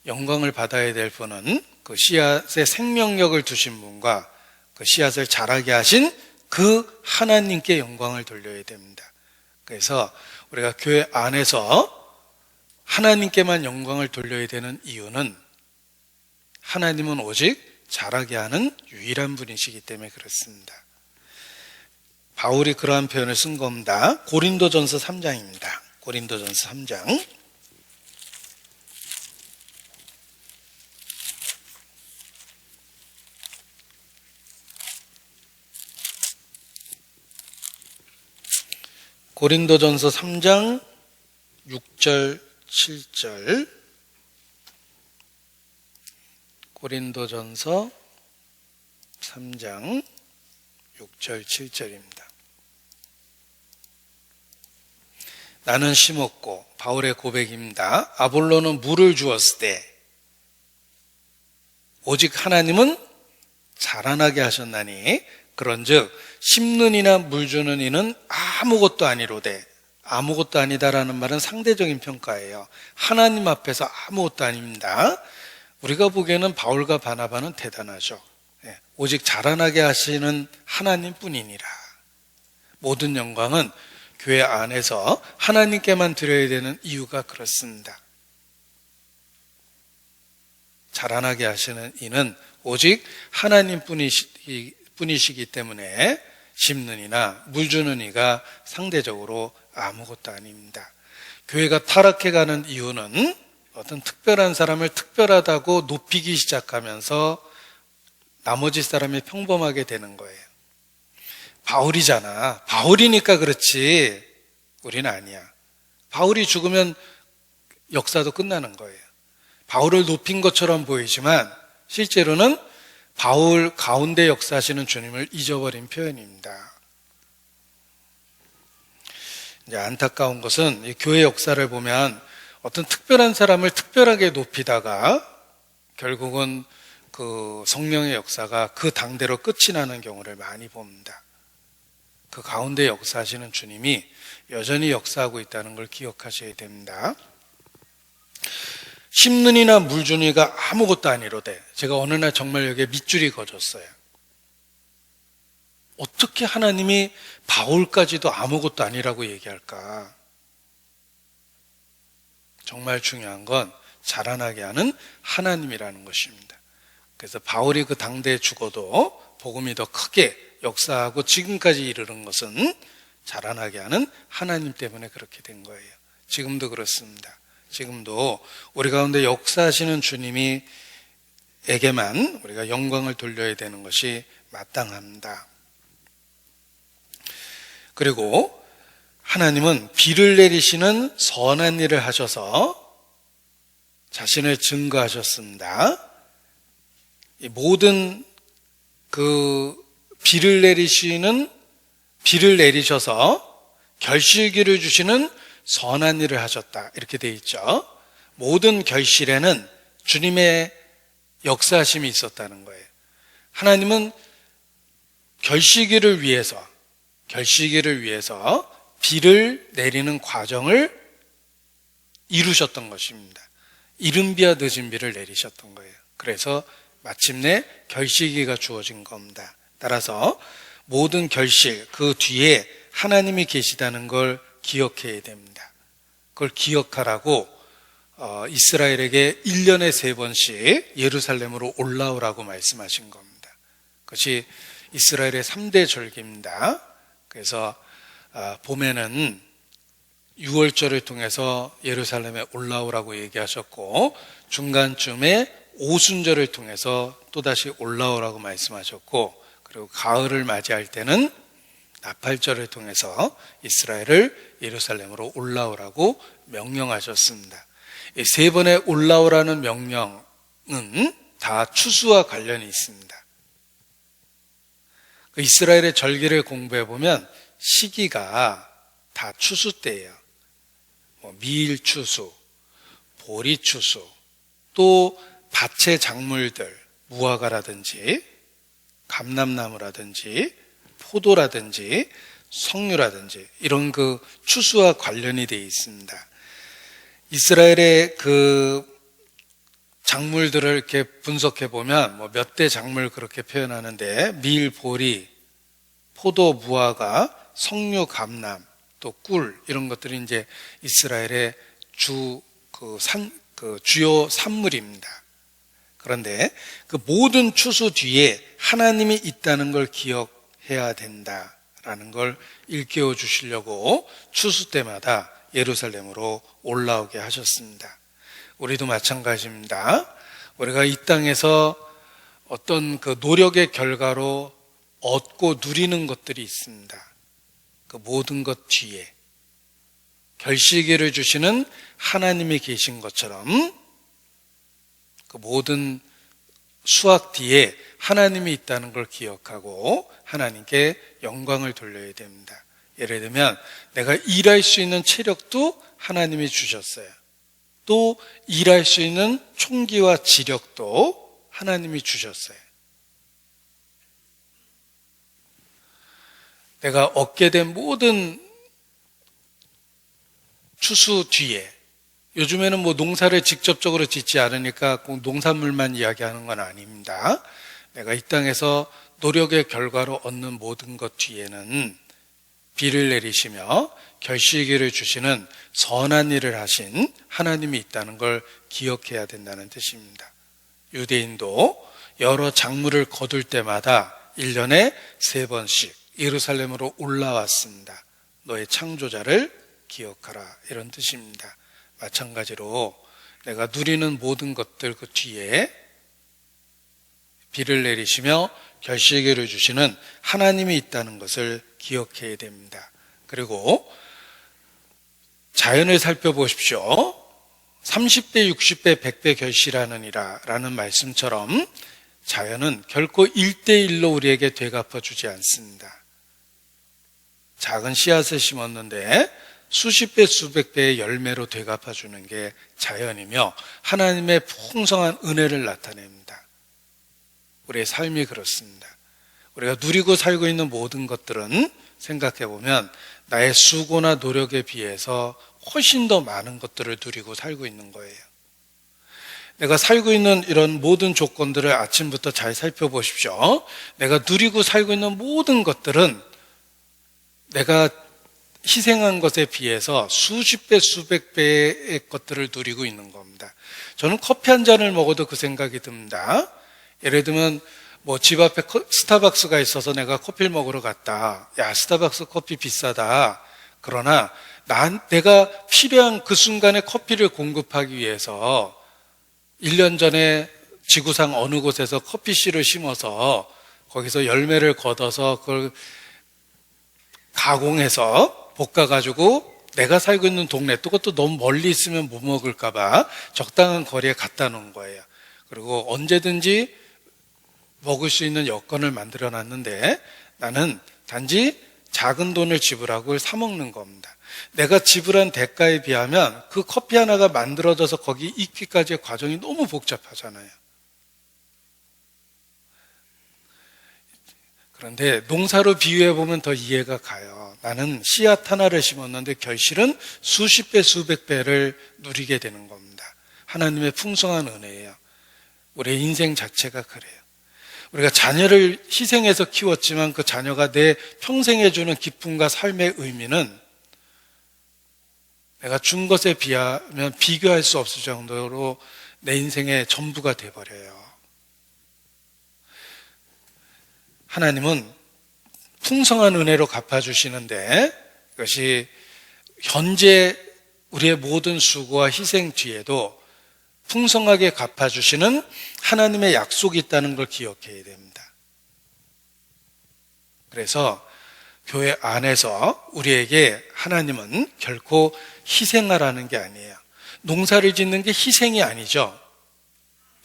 영광을 받아야 될 분은 그 씨앗에 생명력을 두신 분과 그 씨앗을 자라게 하신 그 하나님께 영광을 돌려야 됩니다. 그래서 우리가 교회 안에서 하나님께만 영광을 돌려야 되는 이유는 하나님은 오직 자라게 하는 유일한 분이시기 때문에 그렇습니다. 바울이 그러한 표현을 쓴 겁니다. 고린도전서 3장입니다. 고린도전서 3장. 고린도전서 3장 6절 7절. 고린도전서 3장 6절 7절입니다. 나는 심었고 바울의 고백입니다. 아볼로는 물을 주었을 때 오직 하나님은 자라나게 하셨나니 그런즉 심는 이나 물 주는 이는 아무것도 아니로되, 아무것도 아니다라는 말은 상대적인 평가예요. 하나님 앞에서 아무것도 아닙니다. 우리가 보기에는 바울과 바나바는 대단하죠. 오직 자라나게 하시는 하나님뿐이니라. 모든 영광은 교회 안에서 하나님께만 드려야 되는 이유가 그렇습니다. 자라나게 하시는 이는 오직 하나님뿐이시기 때문에 심는 이나 물 주는 이가 상대적으로 아무것도 아닙니다. 교회가 타락해가는 이유는 어떤 특별한 사람을 특별하다고 높이기 시작하면서 나머지 사람이 평범하게 되는 거예요. 바울이잖아. 바울이니까 그렇지. 우리는 아니야. 바울이 죽으면 역사도 끝나는 거예요. 바울을 높인 것처럼 보이지만 실제로는 바울 가운데 역사하시는 주님을 잊어버린 표현입니다. 이제 안타까운 것은 이 교회 역사를 보면 어떤 특별한 사람을 특별하게 높이다가 결국은 그 성령의 역사가 그 당대로 끝이 나는 경우를 많이 봅니다. 그 가운데 역사하시는 주님이 여전히 역사하고 있다는 걸 기억하셔야 됩니다. 심는 이나 물 주는 이가 아무것도 아니로되, 제가 어느 날 정말 여기에 밑줄이 그어졌어요. 어떻게 하나님이 바울까지도 아무것도 아니라고 얘기할까? 정말 중요한 건 자라나게 하는 하나님이라는 것입니다. 그래서 바울이 그 당대에 죽어도 복음이 더 크게 역사하고 지금까지 이르는 것은 자라나게 하는 하나님 때문에 그렇게 된 거예요. 지금도 그렇습니다. 지금도 우리 가운데 역사하시는 주님이 에게만 우리가 영광을 돌려야 되는 것이 마땅합니다. 그리고 하나님은 비를 내리시는 선한 일을 하셔서 자신을 증거하셨습니다. 이 모든 비를 내리셔서 결실기를 주시는 선한 일을 하셨다. 이렇게 되어 있죠. 모든 결실에는 주님의 역사하심이 있었다는 거예요. 하나님은 결실기를 위해서 비를 내리는 과정을 이루셨던 것입니다. 이른 비와 늦은 비를 내리셨던 거예요. 그래서 마침내 결실기가 주어진 겁니다. 따라서 모든 결실, 그 뒤에 하나님이 계시다는 걸 기억해야 됩니다. 그걸 기억하라고 이스라엘에게 1년에 3번씩 예루살렘으로 올라오라고 말씀하신 겁니다. 그것이 이스라엘의 3대 절기입니다. 그래서 봄에는 6월절을 통해서 예루살렘에 올라오라고 얘기하셨고, 중간쯤에 오순절을 통해서 또다시 올라오라고 말씀하셨고, 그리고 가을을 맞이할 때는 나팔절을 통해서 이스라엘을 예루살렘으로 올라오라고 명령하셨습니다. 이 3번의 올라오라는 명령은 다 추수와 관련이 있습니다. 이스라엘의 절기를 공부해 보면 시기가 다 추수 때예요. 미일 추수, 보리 추수, 또 밭의 작물들, 무화과라든지 감람나무라든지 포도라든지 석류라든지 이런 그 추수와 관련이 되어 있습니다. 이스라엘의 그 작물들을 이렇게 분석해 보면 몇 대 작물 그렇게 표현하는데, 밀, 보리, 포도, 무화과, 석류, 감람, 또 꿀, 이런 것들이 이제 이스라엘의 주요 산물입니다. 그런데 그 모든 추수 뒤에 하나님이 있다는 걸 기억해야 된다라는 걸 일깨워 주시려고 추수 때마다 예루살렘으로 올라오게 하셨습니다. 우리도 마찬가지입니다. 우리가 이 땅에서 어떤 그 노력의 결과로 얻고 누리는 것들이 있습니다. 그 모든 것 뒤에 결실기를 주시는 하나님이 계신 것처럼 그 모든 수확 뒤에 하나님이 있다는 걸 기억하고 하나님께 영광을 돌려야 됩니다. 예를 들면 내가 일할 수 있는 체력도 하나님이 주셨어요. 또 일할 수 있는 총기와 지력도 하나님이 주셨어요. 내가 얻게 된 모든 추수 뒤에, 요즘에는 농사를 직접적으로 짓지 않으니까 꼭 농산물만 이야기하는 건 아닙니다. 내가 이 땅에서 노력의 결과로 얻는 모든 것 뒤에는 비를 내리시며 결실기를 주시는 선한 일을 하신 하나님이 있다는 걸 기억해야 된다는 뜻입니다. 유대인도 여러 작물을 거둘 때마다 1년에 3번씩 예루살렘으로 올라왔습니다. 너의 창조자를 기억하라, 이런 뜻입니다. 마찬가지로 내가 누리는 모든 것들 그 뒤에 비를 내리시며 결실기를 주시는 하나님이 있다는 것을 기억해야 됩니다. 그리고 자연을 살펴보십시오. 30배, 60배, 100배 결실하느니라 라는 말씀처럼 자연은 결코 1대1로 우리에게 되갚아 주지 않습니다. 작은 씨앗을 심었는데 수십 배, 수백 배의 열매로 되갚아 주는 게 자연이며 하나님의 풍성한 은혜를 나타냅니다. 우리의 삶이 그렇습니다. 우리가 누리고 살고 있는 모든 것들은 생각해 보면 나의 수고나 노력에 비해서 훨씬 더 많은 것들을 누리고 살고 있는 거예요. 내가 살고 있는 이런 모든 조건들을 아침부터 잘 살펴보십시오. 내가 누리고 살고 있는 모든 것들은 내가 희생한 것에 비해서 수십 배, 수백 배의 것들을 누리고 있는 겁니다. 저는 커피 한 잔을 먹어도 그 생각이 듭니다. 예를 들면 뭐 집 앞에 스타벅스가 있어서 내가 커피를 먹으러 갔다. 야, 스타벅스 커피 비싸다. 그러나 내가 필요한 그 순간에 커피를 공급하기 위해서 1년 전에 지구상 어느 곳에서 커피씨를 심어서 거기서 열매를 걷어서 그걸 가공해서 볶아가지고 내가 살고 있는 동네, 또 그것도 너무 멀리 있으면 못 먹을까봐 적당한 거리에 갖다 놓은 거예요. 그리고 언제든지 먹을 수 있는 여건을 만들어 놨는데 나는 단지 작은 돈을 지불하고 그걸 사 먹는 겁니다. 내가 지불한 대가에 비하면 그 커피 하나가 만들어져서 거기 익기까지의 과정이 너무 복잡하잖아요. 그런데 농사로 비유해 보면 더 이해가 가요. 나는 씨앗 하나를 심었는데 결실은 수십 배, 수백 배를 누리게 되는 겁니다. 하나님의 풍성한 은혜예요. 우리의 인생 자체가 그래요. 우리가 자녀를 희생해서 키웠지만 그 자녀가 내 평생에 주는 기쁨과 삶의 의미는 내가 준 것에 비하면 비교할 수 없을 정도로 내 인생의 전부가 돼버려요. 하나님은 풍성한 은혜로 갚아주시는데 그것이 현재 우리의 모든 수고와 희생 뒤에도 풍성하게 갚아주시는 하나님의 약속이 있다는 걸 기억해야 됩니다. 그래서 교회 안에서 우리에게 하나님은 결코 희생하라는 게 아니에요. 농사를 짓는 게 희생이 아니죠.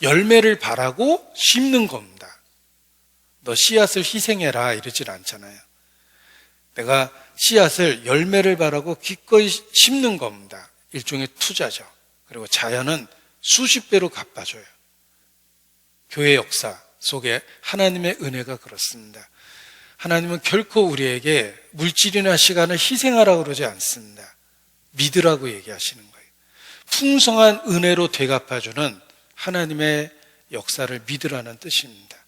열매를 바라고 심는 겁니다. 너 씨앗을 희생해라 이러질 않잖아요. 내가 씨앗을 열매를 바라고 기꺼이 심는 겁니다. 일종의 투자죠. 그리고 자연은 수십 배로 갚아줘요. 교회 역사 속에 하나님의 은혜가 그렇습니다. 하나님은 결코 우리에게 물질이나 시간을 희생하라고 그러지 않습니다. 믿으라고 얘기하시는 거예요. 풍성한 은혜로 되갚아주는 하나님의 역사를 믿으라는 뜻입니다.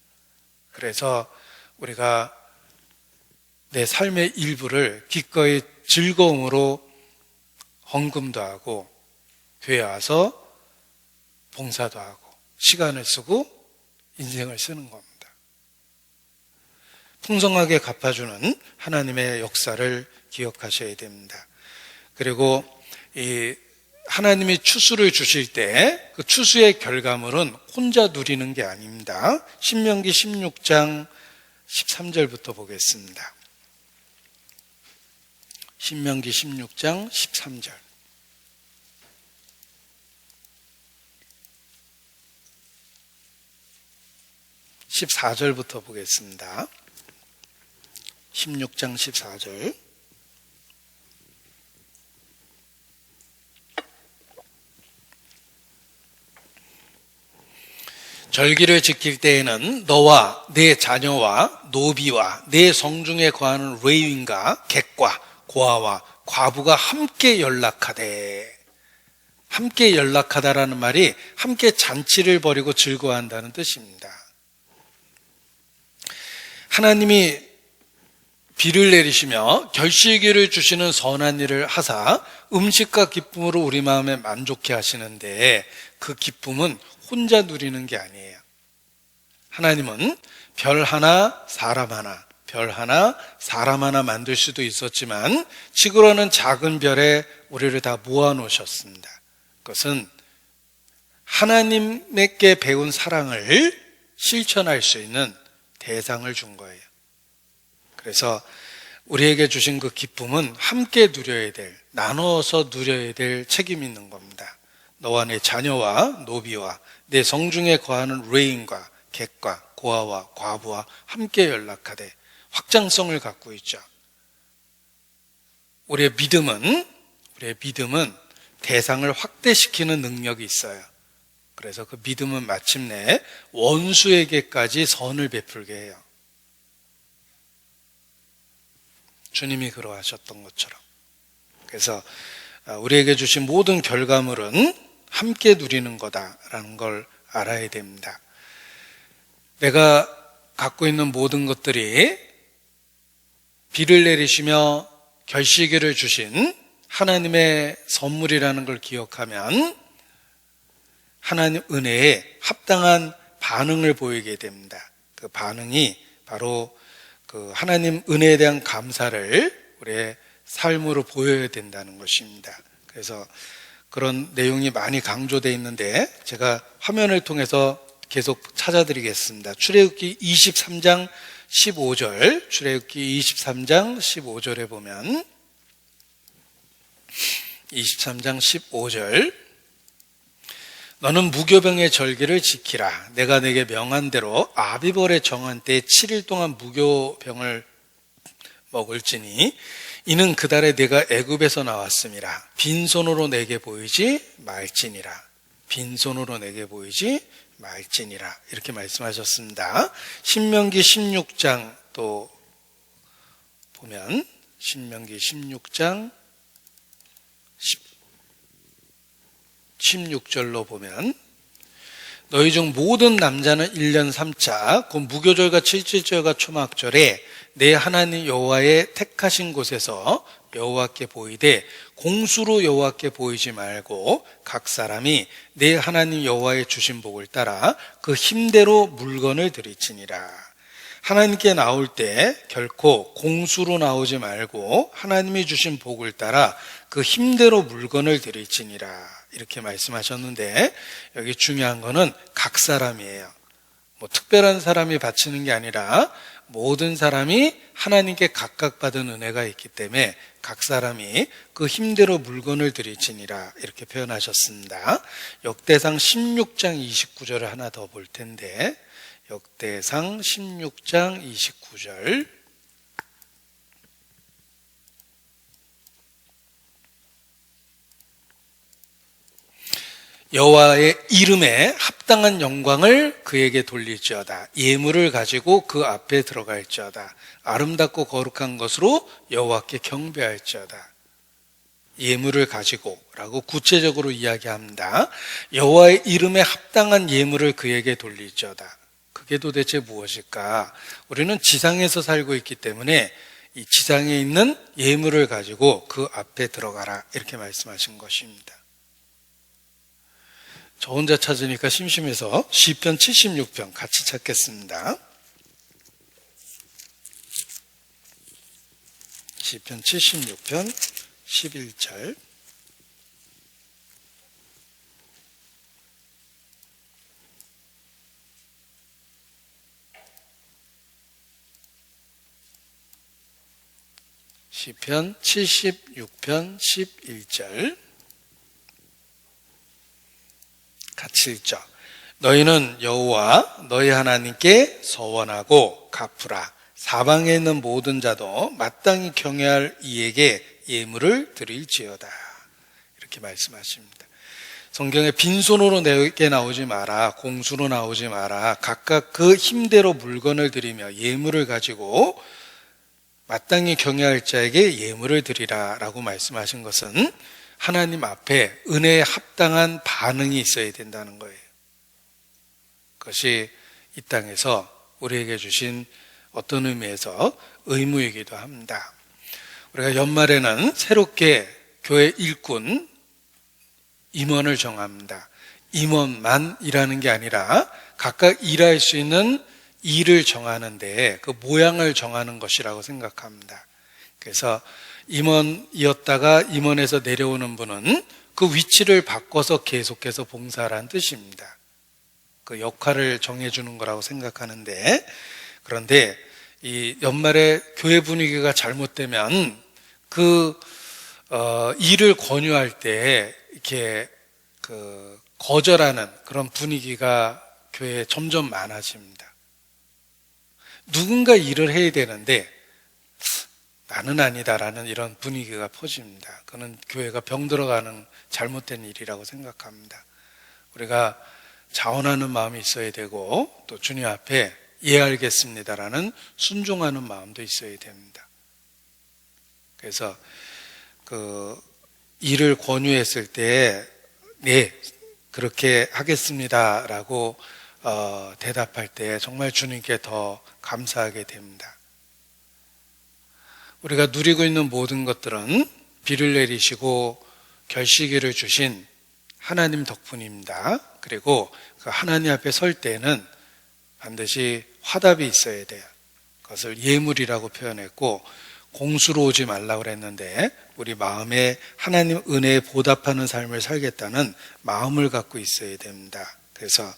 그래서 우리가 내 삶의 일부를 기꺼이 즐거움으로 헌금도 하고 교회 와서 봉사도 하고 시간을 쓰고 인생을 쓰는 겁니다. 풍성하게 갚아주는 하나님의 역사를 기억하셔야 됩니다. 그리고 이 하나님이 추수를 주실 때 그 추수의 결과물은 혼자 누리는 게 아닙니다. 신명기 16장 13절부터 보겠습니다. 신명기 16장 13절. (14절부터) 보겠습니다. 16장 14절. 절기를 지킬 때에는 너와 네 자녀와 노비와 네 성중에 거하는 레위인과 객과 고아와 과부가 함께 연락하되, 함께 연락하다라는 말이 함께 잔치를 벌이고 즐거워한다는 뜻입니다. 하나님이 비를 내리시며 결실기를 주시는 선한 일을 하사 음식과 기쁨으로 우리 마음에 만족해 하시는데 그 기쁨은 혼자 누리는 게 아니에요. 하나님은 별 하나, 사람 하나, 별 하나, 사람 하나 만들 수도 있었지만 지구라는 작은 별에 우리를 다 모아놓으셨습니다. 그것은 하나님께 배운 사랑을 실천할 수 있는 대상을 준 거예요. 그래서 우리에게 주신 그 기쁨은 함께 누려야 될, 나눠서 누려야 될 책임이 있는 겁니다. 너와 내 자녀와 노비와 내 성중에 거하는 레인과 객과 고아와 과부와 함께 연락하되, 확장성을 갖고 있죠. 우리의 믿음은 대상을 확대시키는 능력이 있어요. 그래서 그 믿음은 마침내 원수에게까지 선을 베풀게 해요. 주님이 그러하셨던 것처럼. 그래서 우리에게 주신 모든 결과물은 함께 누리는 거다라는 걸 알아야 됩니다. 내가 갖고 있는 모든 것들이 비를 내리시며 결시기를 주신 하나님의 선물이라는 걸 기억하면 하나님 은혜에 합당한 반응을 보이게 됩니다. 그 반응이 바로 그 하나님 은혜에 대한 감사를 우리의 삶으로 보여야 된다는 것입니다. 그래서 그런 내용이 많이 강조되어 있는데 제가 화면을 통해서 계속 찾아드리겠습니다. 출애굽기 23장 15절, 출애굽기 23장 15절에 보면 23장 15절 너는 무교병의 절기를 지키라. 내가 내게 명한 대로 아비벌의 정한 때에 7일 동안 무교병을 먹을지니 이는 그 달에 내가 애굽에서 나왔음이라. 빈손으로 내게 보이지 말지니라. 빈손으로 내게 보이지 말지니라. 이렇게 말씀하셨습니다. 신명기 16장 또 보면 신명기 16장 16절로 보면 너희 중 모든 남자는 1년 3차 곧 무교절과 칠칠절과 초막절에 내 하나님 여호와의 택하신 곳에서 여호와께 보이되 공수로 여호와께 보이지 말고 각 사람이 내 하나님 여호와의 주신 복을 따라 그 힘대로 물건을 드리치니라. 하나님께 나올 때 결코 공수로 나오지 말고 하나님이 주신 복을 따라 그 힘대로 물건을 드리치니라. 이렇게 말씀하셨는데 여기 중요한 거는 각 사람이에요. 뭐 특별한 사람이 바치는 게 아니라 모든 사람이 하나님께 각각 받은 은혜가 있기 때문에 각 사람이 그 힘대로 물건을 드리치니라 이렇게 표현하셨습니다. 역대상 16장 29절을 하나 더 볼 텐데 역대상 16장 29절 여호와의 이름에 합당한 영광을 그에게 돌릴지어다. 예물을 가지고 그 앞에 들어갈지어다. 아름답고 거룩한 것으로 여호와께 경배할지어다. 예물을 가지고 라고 구체적으로 이야기합니다. 여호와의 이름에 합당한 예물을 그에게 돌릴지어다. 그게 도대체 무엇일까? 우리는 지상에서 살고 있기 때문에 이 지상에 있는 예물을 가지고 그 앞에 들어가라 이렇게 말씀하신 것입니다. 저 혼자 찾으니까 심심해서 시편 76편 같이 찾겠습니다. 시편 76편 11절 시편 76편 11절 같이 읽죠. 너희는 여호와 너희 하나님께 서원하고 갚으라. 사방에 있는 모든 자도 마땅히 경외할 이에게 예물을 드릴지어다. 이렇게 말씀하십니다. 성경에 빈손으로 내게 나오지 마라, 공수로 나오지 마라, 각각 그 힘대로 물건을 드리며 예물을 가지고 마땅히 경외할 자에게 예물을 드리라 라고 말씀하신 것은 하나님 앞에 은혜에 합당한 반응이 있어야 된다는 거예요. 그것이 이 땅에서 우리에게 주신 어떤 의미에서 의무이기도 합니다. 우리가 연말에는 새롭게 교회 일꾼, 임원을 정합니다. 임원만 일하는 게 아니라 각각 일할 수 있는 일을 정하는데 그 모양을 정하는 것이라고 생각합니다. 그래서 임원이었다가 임원에서 내려오는 분은 그 위치를 바꿔서 계속해서 봉사하라는 뜻입니다. 그 역할을 정해주는 거라고 생각하는데, 그런데 이 연말에 교회 분위기가 잘못되면 그 일을 권유할 때 이렇게 그 거절하는 그런 분위기가 교회에 점점 많아집니다. 누군가 일을 해야 되는데 나는 아니다라는 이런 분위기가 퍼집니다. 그는 교회가 병들어가는 잘못된 일이라고 생각합니다. 우리가 자원하는 마음이 있어야 되고 또 주님 앞에 예 알겠습니다라는 순종하는 마음도 있어야 됩니다. 그래서 그 일을 권유했을 때 네, 그렇게 하겠습니다라고 대답할 때 정말 주님께 더 감사하게 됩니다. 우리가 누리고 있는 모든 것들은 비를 내리시고 결시기를 주신 하나님 덕분입니다. 그리고 그 하나님 앞에 설 때에는 반드시 화답이 있어야 돼요. 그것을 예물이라고 표현했고 공수로 오지 말라고 그랬는데 우리 마음에 하나님 은혜에 보답하는 삶을 살겠다는 마음을 갖고 있어야 됩니다. 그래서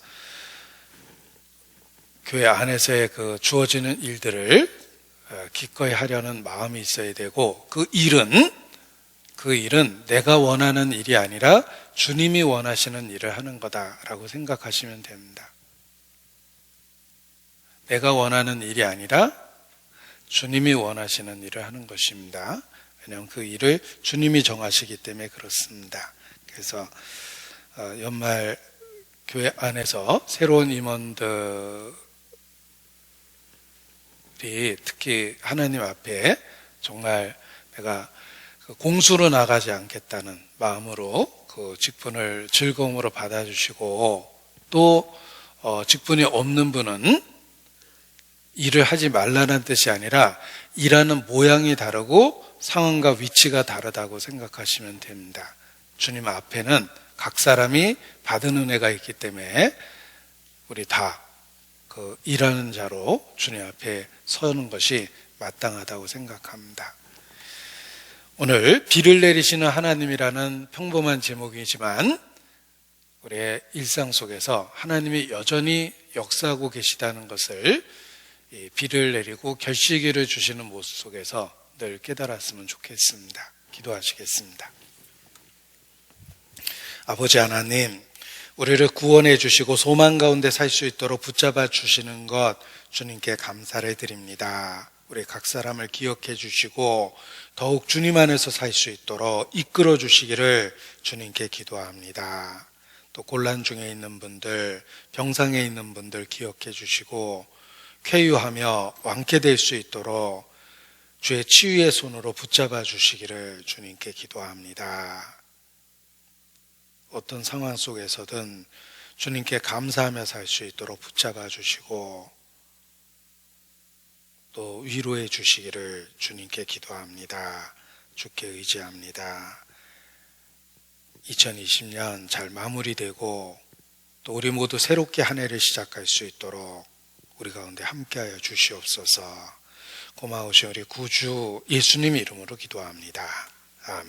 교회 안에서의 그 주어지는 일들을 기꺼이 하려는 마음이 있어야 되고 그 일은 내가 원하는 일이 아니라 주님이 원하시는 일을 하는 거다라고 생각하시면 됩니다. 내가 원하는 일이 아니라 주님이 원하시는 일을 하는 것입니다. 왜냐하면 그 일을 주님이 정하시기 때문에 그렇습니다. 그래서 연말 교회 안에서 새로운 임원들이 특히 하나님 앞에 정말 내가 공수로 나가지 않겠다는 마음으로 그 직분을 즐거움으로 받아주시고 또 직분이 없는 분은 일을 하지 말라는 뜻이 아니라 일하는 모양이 다르고 상황과 위치가 다르다고 생각하시면 됩니다. 주님 앞에는 각 사람이 받은 은혜가 있기 때문에 우리 다 그 일하는 자로 주님 앞에 서는 것이 마땅하다고 생각합니다. 오늘 비를 내리시는 하나님이라는 평범한 제목이지만 우리의 일상 속에서 하나님이 여전히 역사하고 계시다는 것을 이 비를 내리고 결시기를 주시는 모습 속에서 늘 깨달았으면 좋겠습니다. 기도하시겠습니다. 아버지 하나님, 우리를 구원해 주시고 소망 가운데 살 수 있도록 붙잡아 주시는 것 주님께 감사를 드립니다. 우리 각 사람을 기억해 주시고 더욱 주님 안에서 살 수 있도록 이끌어 주시기를 주님께 기도합니다. 또 곤란 중에 있는 분들, 병상에 있는 분들 기억해 주시고 쾌유하며 완쾌될 수 있도록 주의 치유의 손으로 붙잡아 주시기를 주님께 기도합니다. 어떤 상황 속에서든 주님께 감사하며 살 수 있도록 붙잡아 주시고 또 위로해 주시기를 주님께 기도합니다. 주께 의지합니다. 2020년 잘 마무리되고 또 우리 모두 새롭게 한 해를 시작할 수 있도록 우리 가운데 함께하여 주시옵소서. 고마우신 우리 구주 예수님 이름으로 기도합니다. 아멘.